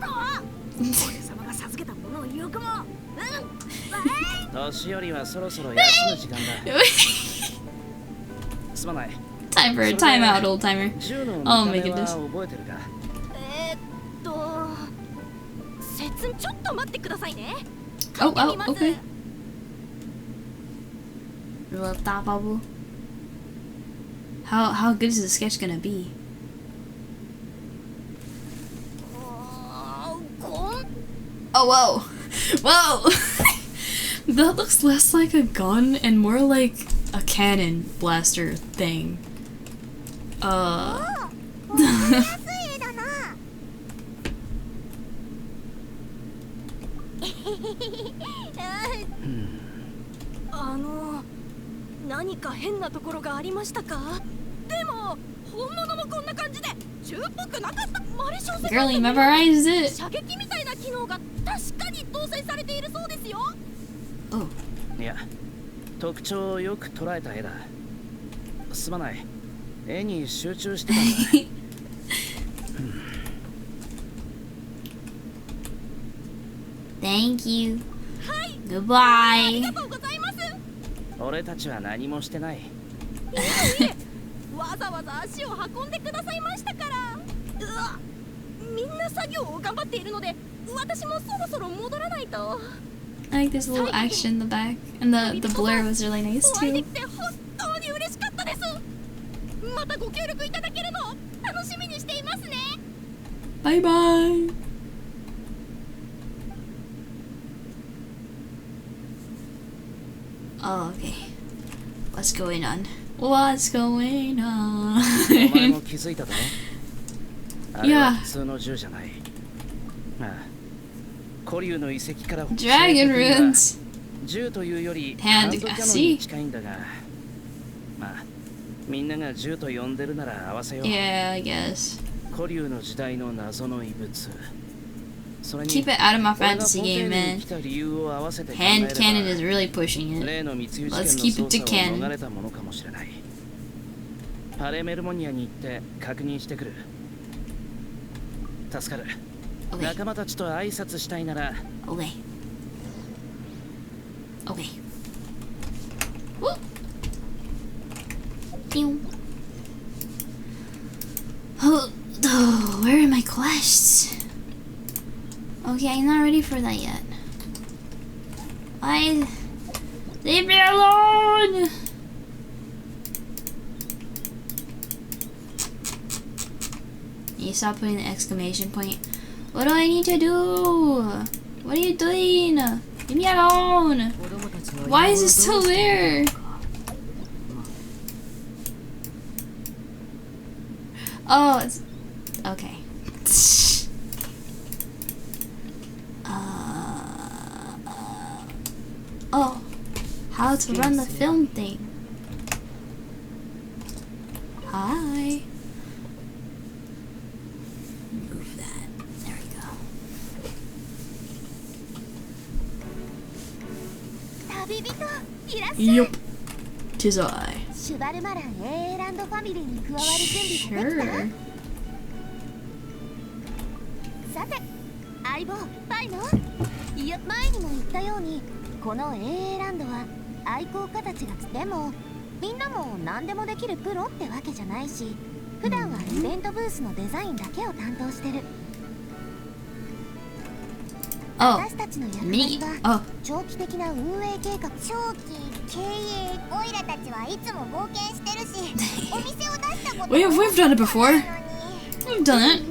は俺様が授けたものをよくも年寄りはそろそろ休む時間だ。すまない。 Time for a timeout, old timer. 銃の見 Oh た my 目 goodness. は覚えてるか。ちょっと待ってくださいね。 Oh, oh, okay. Little thought bubble. How good is the sketch gonna be? Oh, whoa. Whoa! That looks less like a gun and more like a cannon blaster thing. 何か変なところがありましたか。でも本物もこんな感じで銃っぽくなかった。マレショーセ Girlie memorized it. 射撃みたいな機能が確かに搭載されているそうですよ。 Oh. いや、特徴をよく捉えた絵だ。すまない。絵に集中してたんだ。Thank you. はい。 Goodbye. ありがとうございます。俺たちは何もしてない。わざわざ足を運んでくださいましたから。うわ、みんな作業を頑張っているので、私もそろそろ戻らないと。I like this little action in the back, and the blur was really nice お会いで too. きて本当に嬉しかったです。です。またご協力いただけるのを楽しみにしていますね。バイバイ。Oh, okay. What's going on? What's going お on? 前も気づいただろ。あれは普通の銃じゃない。ああ、古竜の遺跡から Dragon runes. 銃というより Hand ハンドキャノンに近いんだが、まあみんなが銃と呼んでるなら合わせよう。 Yeah, I guess. 古竜の時代の謎の遺物。それに Keep it out of my 俺が fantasy ポンペイ game, に man. 来た理由を合わせて考え Hand れば cannon is really pushing it. 例の密輸事 Let's 件 keep の it to 捜査を canon. 逃れたものかもしれない。パレメルモニアに行って確認してくる。助かる。 Okay. 仲間たちと挨拶したいなら Okay. Okay. Whoop. Pew. Oh, where are my quests? Okay, I'm not ready for that yet. Leave me alone! You stop putting the exclamation point. What do I need to do? What are you doing? Leave me alone! Why is it still there? Oh, it's okay. Oh, how to run the film thing. Hi. Move that. There we go. 旅人いらっしゃい。 Yup. Tis I. シュバルマラン AA ランドファミリーに加わる準備ができ Sure. た？さて、相棒パイのいや前にも言ったようにこの AA ランドは愛好家たちがでもみんなも何でもできるプロってわけじゃないし普段はイベントブースのデザインだけを担当してる。 Oh, 私たちの役割 me. は Oh, 長期的な運営計画。長期経営オイラたちはいつも冒険してるしお店を出したこと we've done it before. なのに We've done it.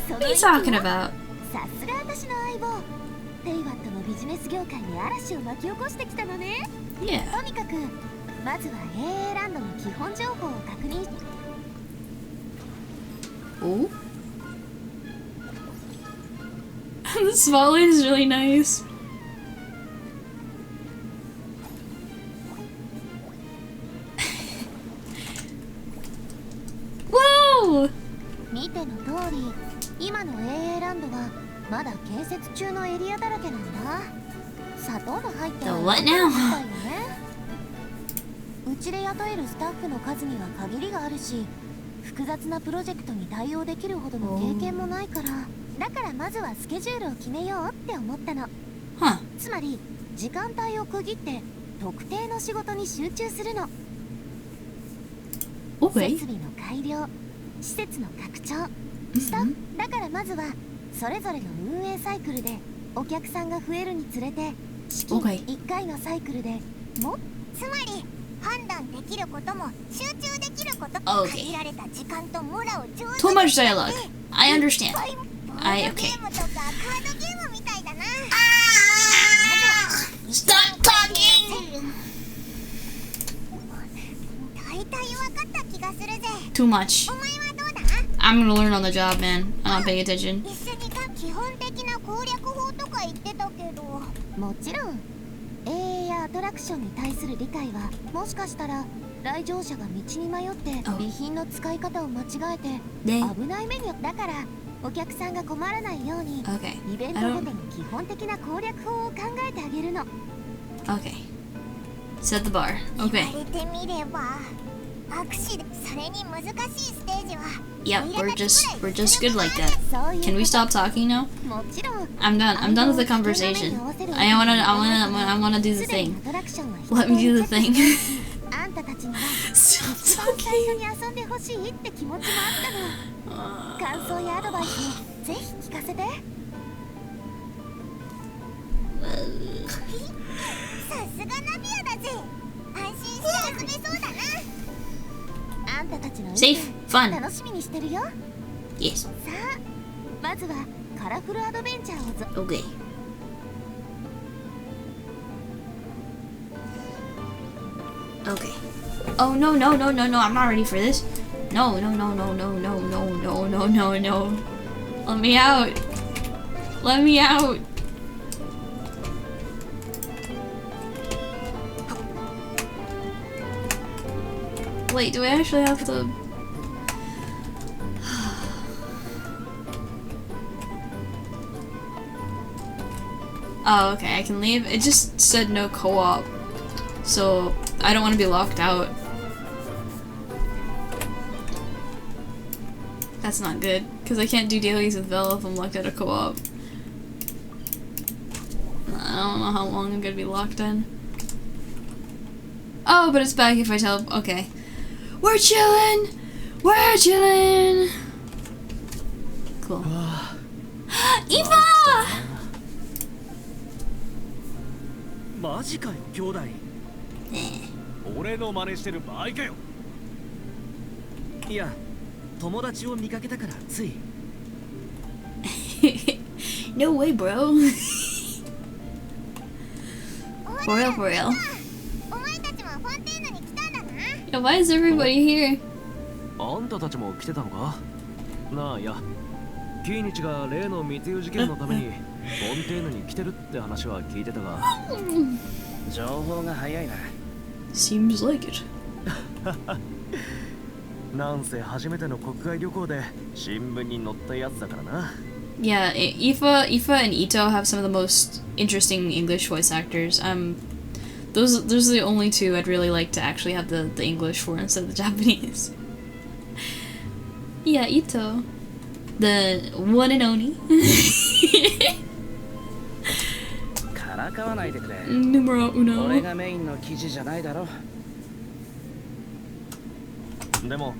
そ What の are you 意見は talking about? さすが私の相棒テイワットのビジネス業界に嵐を巻き起こしてきたのね。 Yeah. とにかくまずは AA ランドの基本情報を確認。 Oh. The spotlight is really nice. Whoa! 見ての通り今の AA ランドはまだ建設中のエリアだらけなんだ。砂糖の入った The what now? みたいよね。うちで雇えるスタッフの数には限りがあるし複雑なプロジェクトに対応できるほどの経験もないからだからまずはスケジュールを決めようって思ったの。 Huh. つまり時間帯を区切って特定の仕事に集中するの。 Okay. 設備の改良施設の拡張スタッフだからまずはそれぞれの運営サイクルでお客さんが増えるにつれて資金 Okay. 1回のサイクルでもつまり判断できることも集中できること Okay. 限られた時間と村を上手 Too に much 使って dialogue. I understand. ボード I ゲ okay. ームとかカードゲームみたいだな。 Stop talking! 大体分かった気がするぜ。 Too much. お前はどうだ？ I'm gonna learn on the job, man. I'm not paying attention. 一緒に基本的な攻略法とか言ってたけどもちろん経営やアトラクションに対する理解はもしかしたら来場者が道に迷ってあ備品の使い方を間違えてね危ない目にだからお客さんが困らないように Okay. イベントごとに基本的な攻略法を考えてあげるの。 Okay. Set the bar. Okay. 言われてみればアクシデントそれに難しいステージは Yep, we're just good like that. そういう Can we stop talking now? もちろん I'm done. I'm done with the conversation. I wanna do the すでに thing. アトラクションは Let me do the thing. あんたたちには Stop 一番最 talking. 初に遊んでほしいって気持ちもあったの。感想やアドバイスもぜひ聞かせて。さすがナビアだぜ。安心して遊べそうだな。たたちの Safe, fun. 楽しみにしてるよ。 Yes. さあまずはカラフルアドベンチャーをOkay. Okay. Oh no no no no no! I'm not ready for this. No no no no no no no no no no no! Let me out! Let me out! Wait, do I actually have to? Oh, okay, I can leave. It just said no co-op, so I don't want to be locked out. That's not good, because I can't do dailies with Vel if I'm locked out of co-op. I don't know how long I'm gonna be locked in. Oh, but it's back if I tell. Okay. We're chilling! We're chilling! Cool. Eva! マジかよ兄弟。俺の真似してる場合かよ。いや、友達を見かけたからつい。No way, bro. For real, for real. お前たちもフォンテーヌに来たんだな。 Yeah, why is everybody here? あんたたちも来てたのか。なあいや、キーニチが例の密輸事件のためにフォンテーヌに来てるって話は聞いてたが。情報が早いな。 Seems like it. なんせ初めての国外旅行で新聞に載ったやつだからな。Yeah, Aoife and Ito have some of the most interesting English voice actors. Those are the only two I'd really like to actually have the English for instead of the Japanese. Yeah, Ito, the one and only. からかわないでくれ。 Numero 俺 uno. がメインの記事じゃないだろ。でも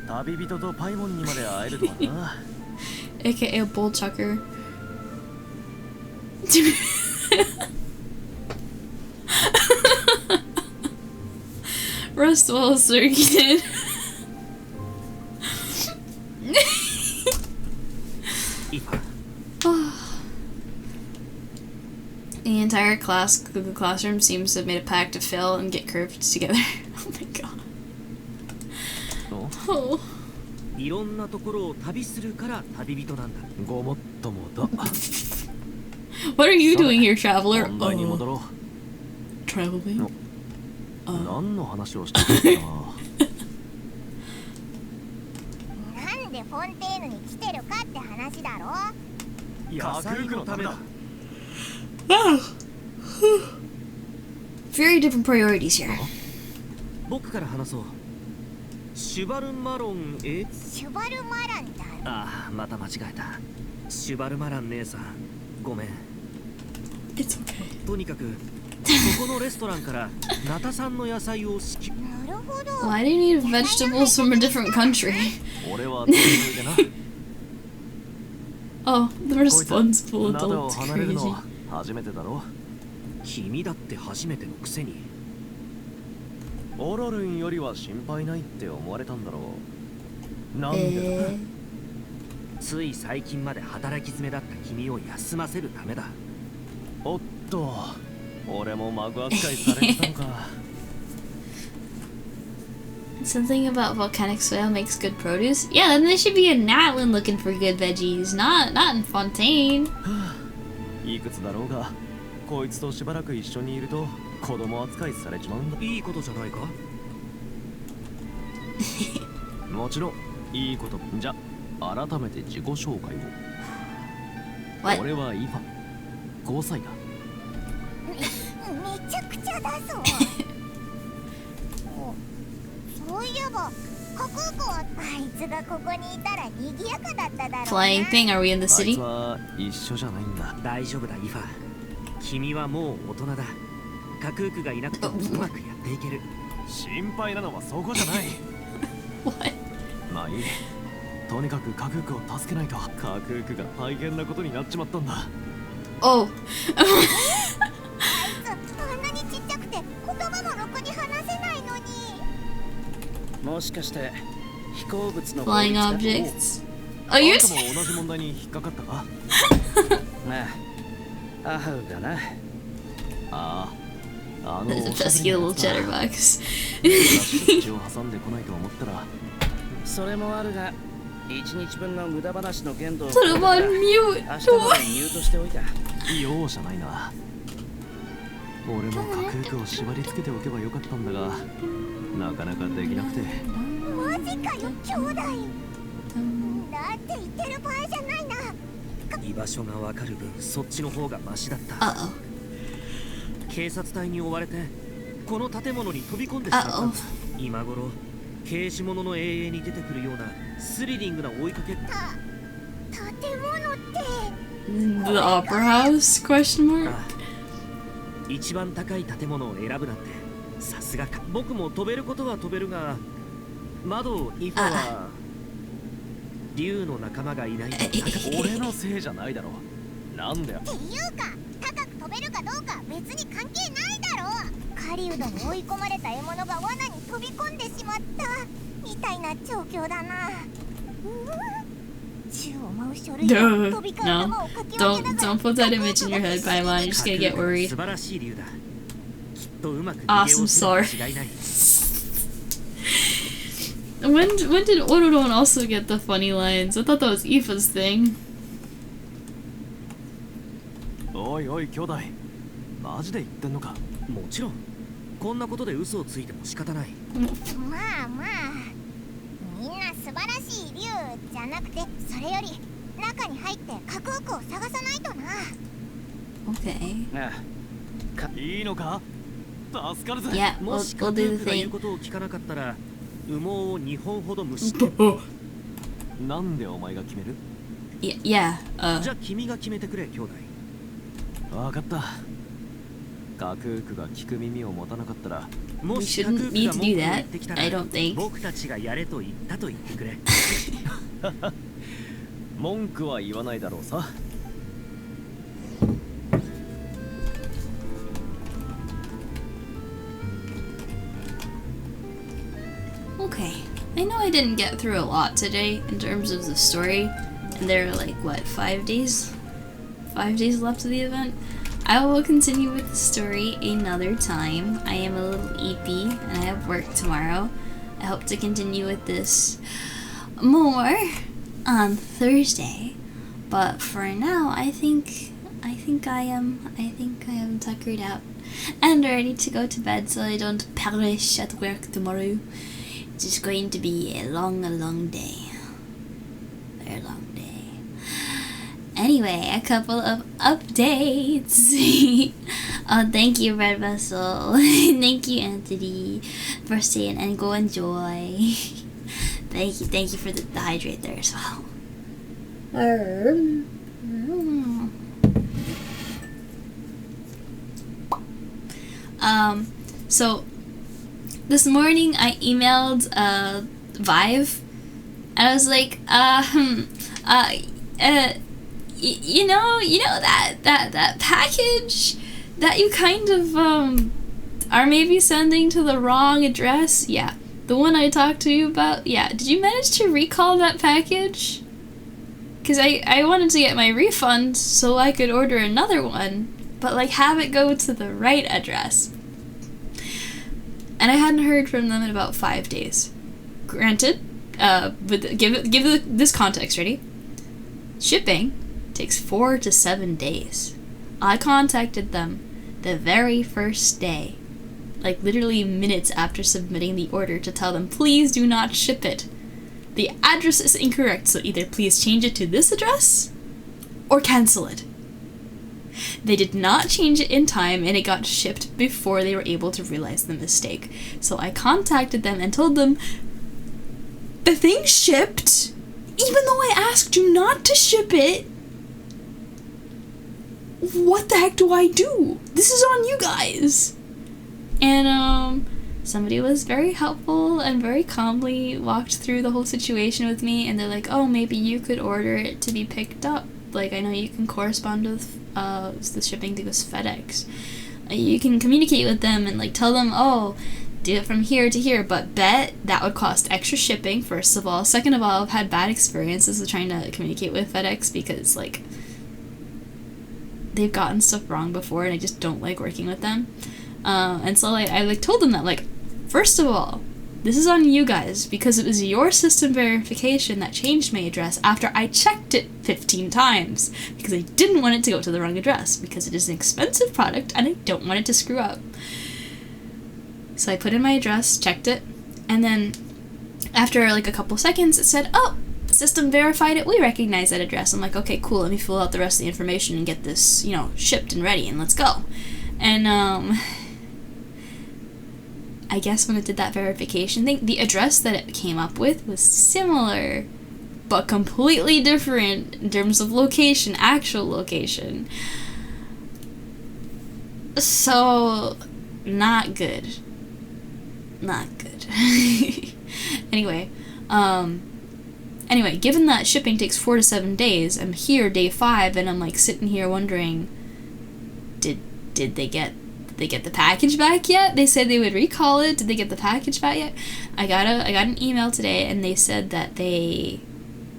旅人とパイモンにまで会えるとはな。AKA a bull chucker. Rustwell circuited. The entire Google Classroom seems to have made a pact to fail and get curved together. Oh my god. Oh. いろんなところを旅するから旅人なんだ。ごもっともだ。 What are you doing here, traveler? 本題に戻ろう。 Traveling? 何の話をしてるかな。なんでフォンテーヌに来てるかって話だろ。野菜のためだ。Very different priorities here. 僕から話そう。シュバルマロンシュバルマランだろ。ああ、また間違えた。シュバルマラン姉さん、ごめん。 It's okay. とにかくそこのレストランからナタさんの野菜を支給。なるほど。 Why do you need vegetables from a different country? 俺はついでな。 Oh, the こいつ responsible ナタを adult. 離れるの Crazy. は初めてだろ。君だって初めてのくせに。オロルンよりは心配ないって思われたんだろう。なんでだ。つい最近まで働き詰めだった君を休ませるためだ。おっと、俺も孫扱いされてたのか。Something about volcanic soil makes good produce? Yeah, then they should be in Natlan looking for good veggies, not in Fontaine. いくつだろうが、こいつとしばらく一緒にいると子供扱いされちまうんだ。いいことじゃないか。もちろんいいこと。じゃ改めて自己紹介を。 What? 俺はイファ、5歳だ。めちゃくちゃだぞ。そういえば架空庫はあいつがここにいたら賑やかだっただろうな。 Flying thing, are we in the あいつ city? は一緒じゃないんだ。大丈夫だイファ。君はもう大人だ。架空区がいなくてもうまくやっていける。心配なのはそこじゃない。What? まあいい。とにかく架空区を助けないと。架空区が大変なことになっちまったんだ。Oh. あいつあんなにちっちゃくて言葉もろくに話せないのに。もしかして飛行物の Flying 法律か objects. あ Oh, ん you're たも同じ問題に引っかかったか？まあアハウがな。ああ、There's a pesky little chatterbox. 口を挟んでこないと思ったら。それもあるが、一日分の無駄話の限度を Put him on mute. 明日までミュートしておいた。容赦ないな。俺も架空句を縛り付けておけばよかったんだが、なかなかできなくて。マジかよ兄弟。だって言ってる場合じゃないな。居場所がわかる分、そっちの方がマシだった Uh-oh. 警察隊に追われてこの建物に飛び込んでしまったんだ。今頃刑事物の永遠に出てくるようなスリリングな追いかけ。建物って The opera house? Question mark. 一番高い建物を選ぶなんてさすがか。僕も飛べることは飛べるが、窓イファは竜の仲間がいない。俺のせいじゃないだろ。なんだよ。っていうか高く飛べるかどうか別に関係ないだろ。狩人に追い込まれた獲物が罠に飛び込んでしまったみたいな状況だな。宙を舞う書類が Duh. 飛び交う玉をかき分けながら Don't put that image in your head, Paimon. You're just gonna get worried. 素晴らしい竜だ。きっとうまく Awesome 逃げをするに違いない。 When did Orodon also get the funny lines? I thought that was Aoife's thing. おいおい兄弟、マジで言ってんのか？もちろん。こんなことで嘘をついても仕方ない。まあまあみんな素晴らしい竜じゃなくて、それより中に入って架空句を探さないとな。 Okay. ああ、いいのか？助かるぜ。 Yeah, もし we'll 架 do 空 the 句が言う thing. ことを聞かなかったら羽毛を2本ほど蒸して。なんでお前が決める？ Yeah, じゃあ君が決めてくれ兄弟。わかった。架空句が聞く耳を持たなかったら、も we し架空 shouldn't 句 need が to 文 do 句を言 that. ってきたら I don't think. 僕たちがやれと言ったと言ってくれ。文句は言わないだろうさ。Okay. I know I didn't get through a lot today in terms of the story, and there are like, what, 5 days? 5 days left of the event? I will continue with the story another time. I am a little eepy, and I have work tomorrow. I hope to continue with this more on Thursday. But for now, I think I am tuckered out and ready to go to bed so I don't perish at work tomorrow. It's just going to be a long day. Very long day. Anyway, a couple of updates. Thank you, Red Vessel. Thank you, Anthony, for saying and go enjoy. Thank you for the hydrate there as well. So this morning I emailed Vive, and I was like, you know that package that you kind of are maybe sending to the wrong address. Yeah, the one I talked to you about. Yeah, did you manage to recall that package? Because I wanted to get my refund so I could order another one, but like have it go to the right address. And I hadn't heard from them in about 5 days. Granted, but give this context. Ready? Shipping takes 4 to 7 days. I contacted them the very first day, like literally minutes after submitting the order, to tell them please do not ship it. The address is incorrect, so either please change it to this address or cancel it. They did not change it in time, and it got shipped before they were able to realize the mistake. So I contacted them and told them the thing shipped, even though I asked you not to ship it. What the heck do I do? This is on you guys. And somebody was very helpful and very calmly walked through the whole situation with me, and they're like, oh, maybe you could order it to be picked up. Like, I know you can correspond with the shipping thing with FedEx. You can communicate with them and like tell them, oh, do it from here to here, but bet that would cost extra shipping, first of all. Second of all, I've had bad experiences with trying to communicate with FedEx because, like, they've gotten stuff wrong before and I just don't like working with them. And so, like, I, like, told them that, like, first of all, this is on you guys because it was your system verification that changed my address after I checked it 15 times because I didn't want it to go to the wrong address because it is an expensive product and I don't want it to screw up. So I put in my address, checked it, and then after like a couple seconds it said, oh, the system verified it, we recognize that address. I'm like, okay, cool, let me fill out the rest of the information and get this, you know, shipped and ready and let's go. And I guess when it did that verification thing, the address that it came up with was similar, but completely different in terms of location, actual location. So, not good. Not good. Anyway, given that shipping takes 4 to 7 days, I'm here day 5, and I'm like sitting here wondering, did they get the package back yet? They said they would recall it. Did they get the package back yet? I got an email today and they said that they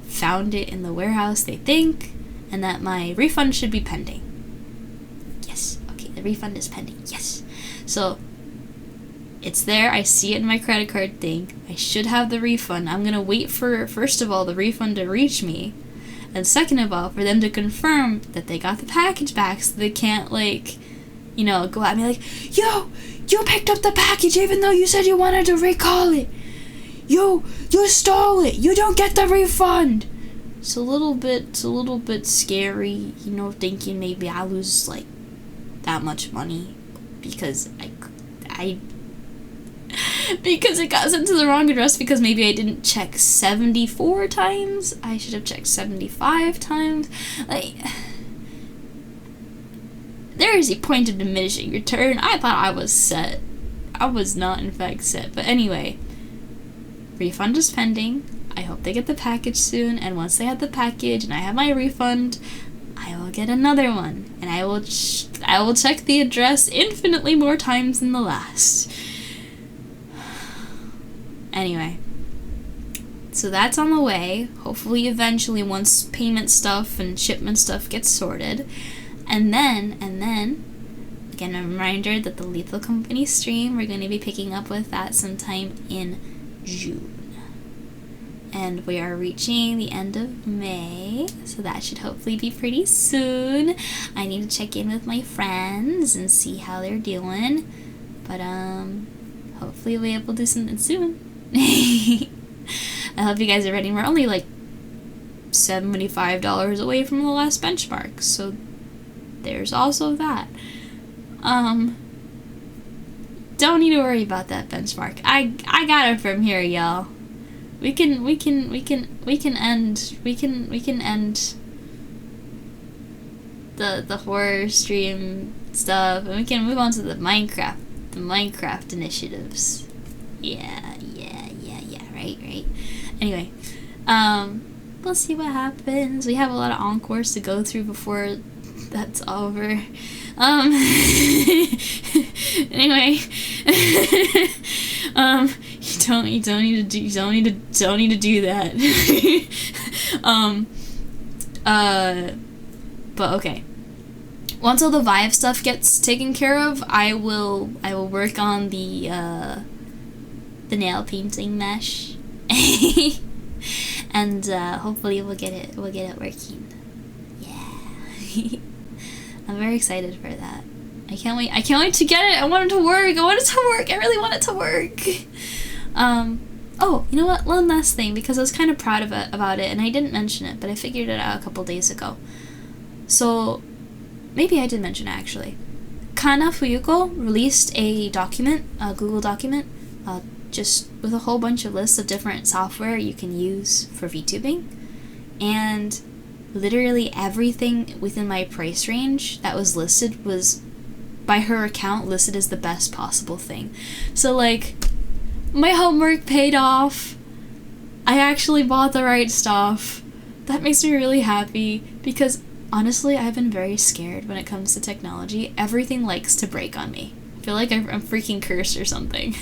found it in the warehouse, they think, and that my refund should be pending. Yes. Okay, the refund is pending. Yes. So it's there. I see it in my credit card thing. I should have the refund. I'm gonna wait for, first of all, the refund to reach me, and second of all, for them to confirm that they got the package back so they can't, like, you know, go at me like, yo, you picked up the package even though you said you wanted to recall it. You stole it. You don't get the refund. It's a little bit scary, you know, thinking maybe I lose like that much money because because it got sent to the wrong address because maybe I didn't check 74 times. I should have checked 75 times. Like, there is a point of diminishing return. I thought I was set. I was not, in fact, set. But anyway, refund is pending. I hope they get the package soon. And once they have the package and I have my refund, I will get another one. And I will check the address infinitely more times than the last. Anyway, so that's on the way. Hopefully, eventually, once payment stuff and shipment stuff gets sorted. And then, again, a reminder that the Lethal Company stream, we're going to be picking up with that sometime in June. And we are reaching the end of May, so that should hopefully be pretty soon. I need to check in with my friends and see how they're doing. But, hopefully we'll be able to do something soon. I hope you guys are ready. We're only, like, $75 away from the last benchmark, so there's also that. Don't need to worry about that benchmark. I got it from here, y'all. We can end the horror stream stuff, and we can move on to the Minecraft initiatives. Yeah, right. Anyway, we'll see what happens. We have a lot of encores to go through before that's over. Anyway, you don't need to do that. But okay. Once all the Vive stuff gets taken care of, I will work on the nail painting mesh. And hopefully we'll get it working. Yeah. I'm very excited for that. I can't wait to get it. I want it to work. I really want it to work. Oh, you know what? One last thing, because I was kind of proud about it, and I didn't mention it, but I figured it out a couple days ago. So, maybe I did mention it, actually. Kana Fuyuko released a document, a Google document, just with a whole bunch of lists of different software you can use for VTubing. And literally everything within my price range that was listed was, by her account, listed as the best possible thing. So, like, my homework paid off. I actually bought the right stuff. That makes me really happy, because honestly, I've been very scared when it comes to technology. Everything likes to break on me. I feel like I'm freaking cursed or something.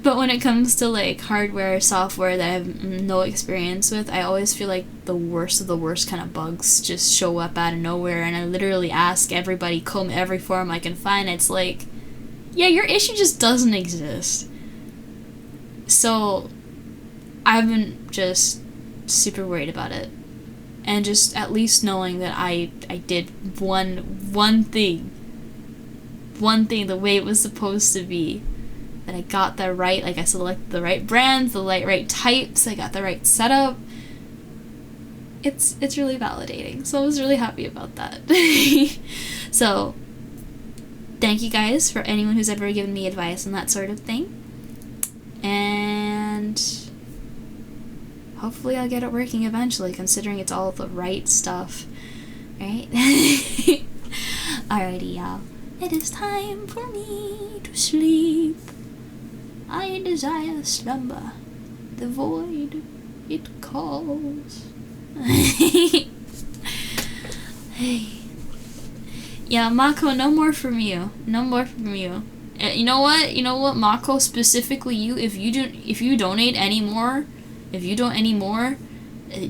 But when it comes to like hardware, software that I have no experience with, I always feel like the worst of the worst kind of bugs just show up out of nowhere, and I literally ask everybody, comb every forum I can find. It's like, yeah, your issue just doesn't exist. So I've been just super worried about it, and just at least knowing that I did one thing the way it was supposed to be, that I got that right, like I selected the right brands, the right types, I got the right setup. It's really validating, so I was really happy about that. So thank you guys for anyone who's ever given me advice on that sort of thing, and hopefully I'll get it working eventually, considering it's all the right stuff, right? Alrighty, y'all. It is time for me to sleep. I desire slumber. The void, it calls. Hey. Yeah, Mako, no more from you. No more from you. You know what? Mako, specifically you, if you donate any more,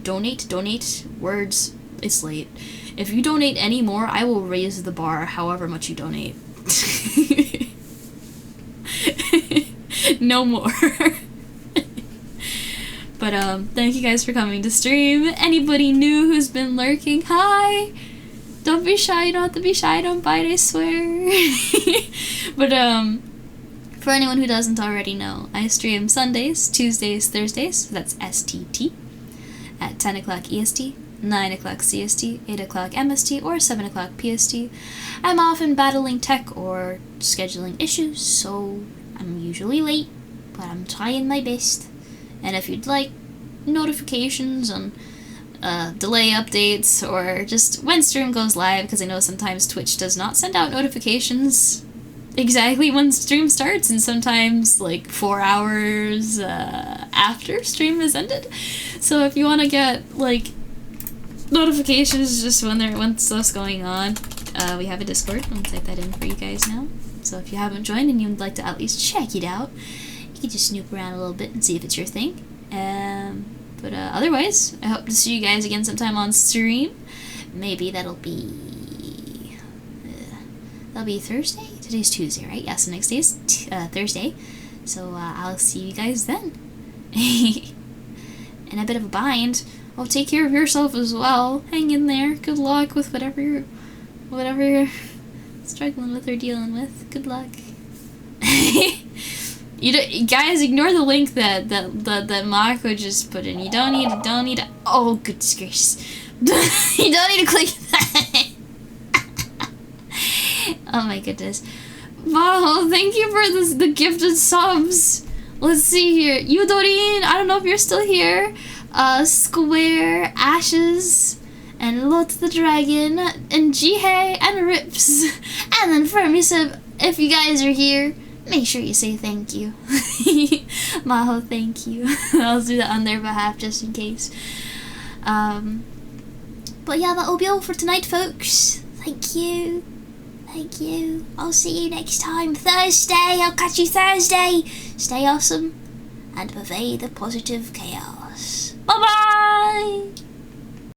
donate, words, it's late. If you donate any more, I will raise the bar however much you donate. No more. But thank you guys for coming to stream. Anybody new who's been lurking, hi! Don't be shy, you don't have to be shy, don't bite, I swear. But for anyone who doesn't already know, I stream Sundays, Tuesdays, Thursdays, so that's STT, at 10 o'clock EST, 9 o'clock CST, 8 o'clock MST, or 7 o'clock PST. I'm often battling tech or scheduling issues, so I'm usually late, but I'm trying my best. And if you'd like notifications on delay updates, or just when stream goes live, because I know sometimes Twitch does not send out notifications exactly when stream starts, and sometimes like 4 hours after stream has ended. So if you want to get like notifications just when stuff's going on, we have a Discord. I'll type that in for you guys now. So if you haven't joined and you'd like to at least check it out, you can just snoop around a little bit and see if it's your thing. But otherwise, I hope to see you guys again sometime on stream. Maybe that'll be Thursday? Today's Tuesday, right? Yeah, so next day is Thursday. So I'll see you guys then. In a bit of a bind. Oh, take care of yourself as well. Hang in there. Good luck with whatever you're struggling with or dealing with. Good luck. Guys, ignore the link that Mako just put in. You don't need to, oh, goodness gracious. You don't need to click that. Oh my goodness. Wow, thank you for the gifted subs. Let's see here. Yudorin, I don't know if you're still here. Square, Ashes, and Lot the Dragon, and Jihei, and Rips. And then Fermisub, if you guys are here, make sure you say thank you. Maho, thank you. I'll do that on their behalf just in case. But yeah, that'll be all for tonight, folks. Thank you. Thank you. I'll see you next time. Thursday. I'll catch you Thursday. Stay awesome and pervade the positive chaos. Bye-bye!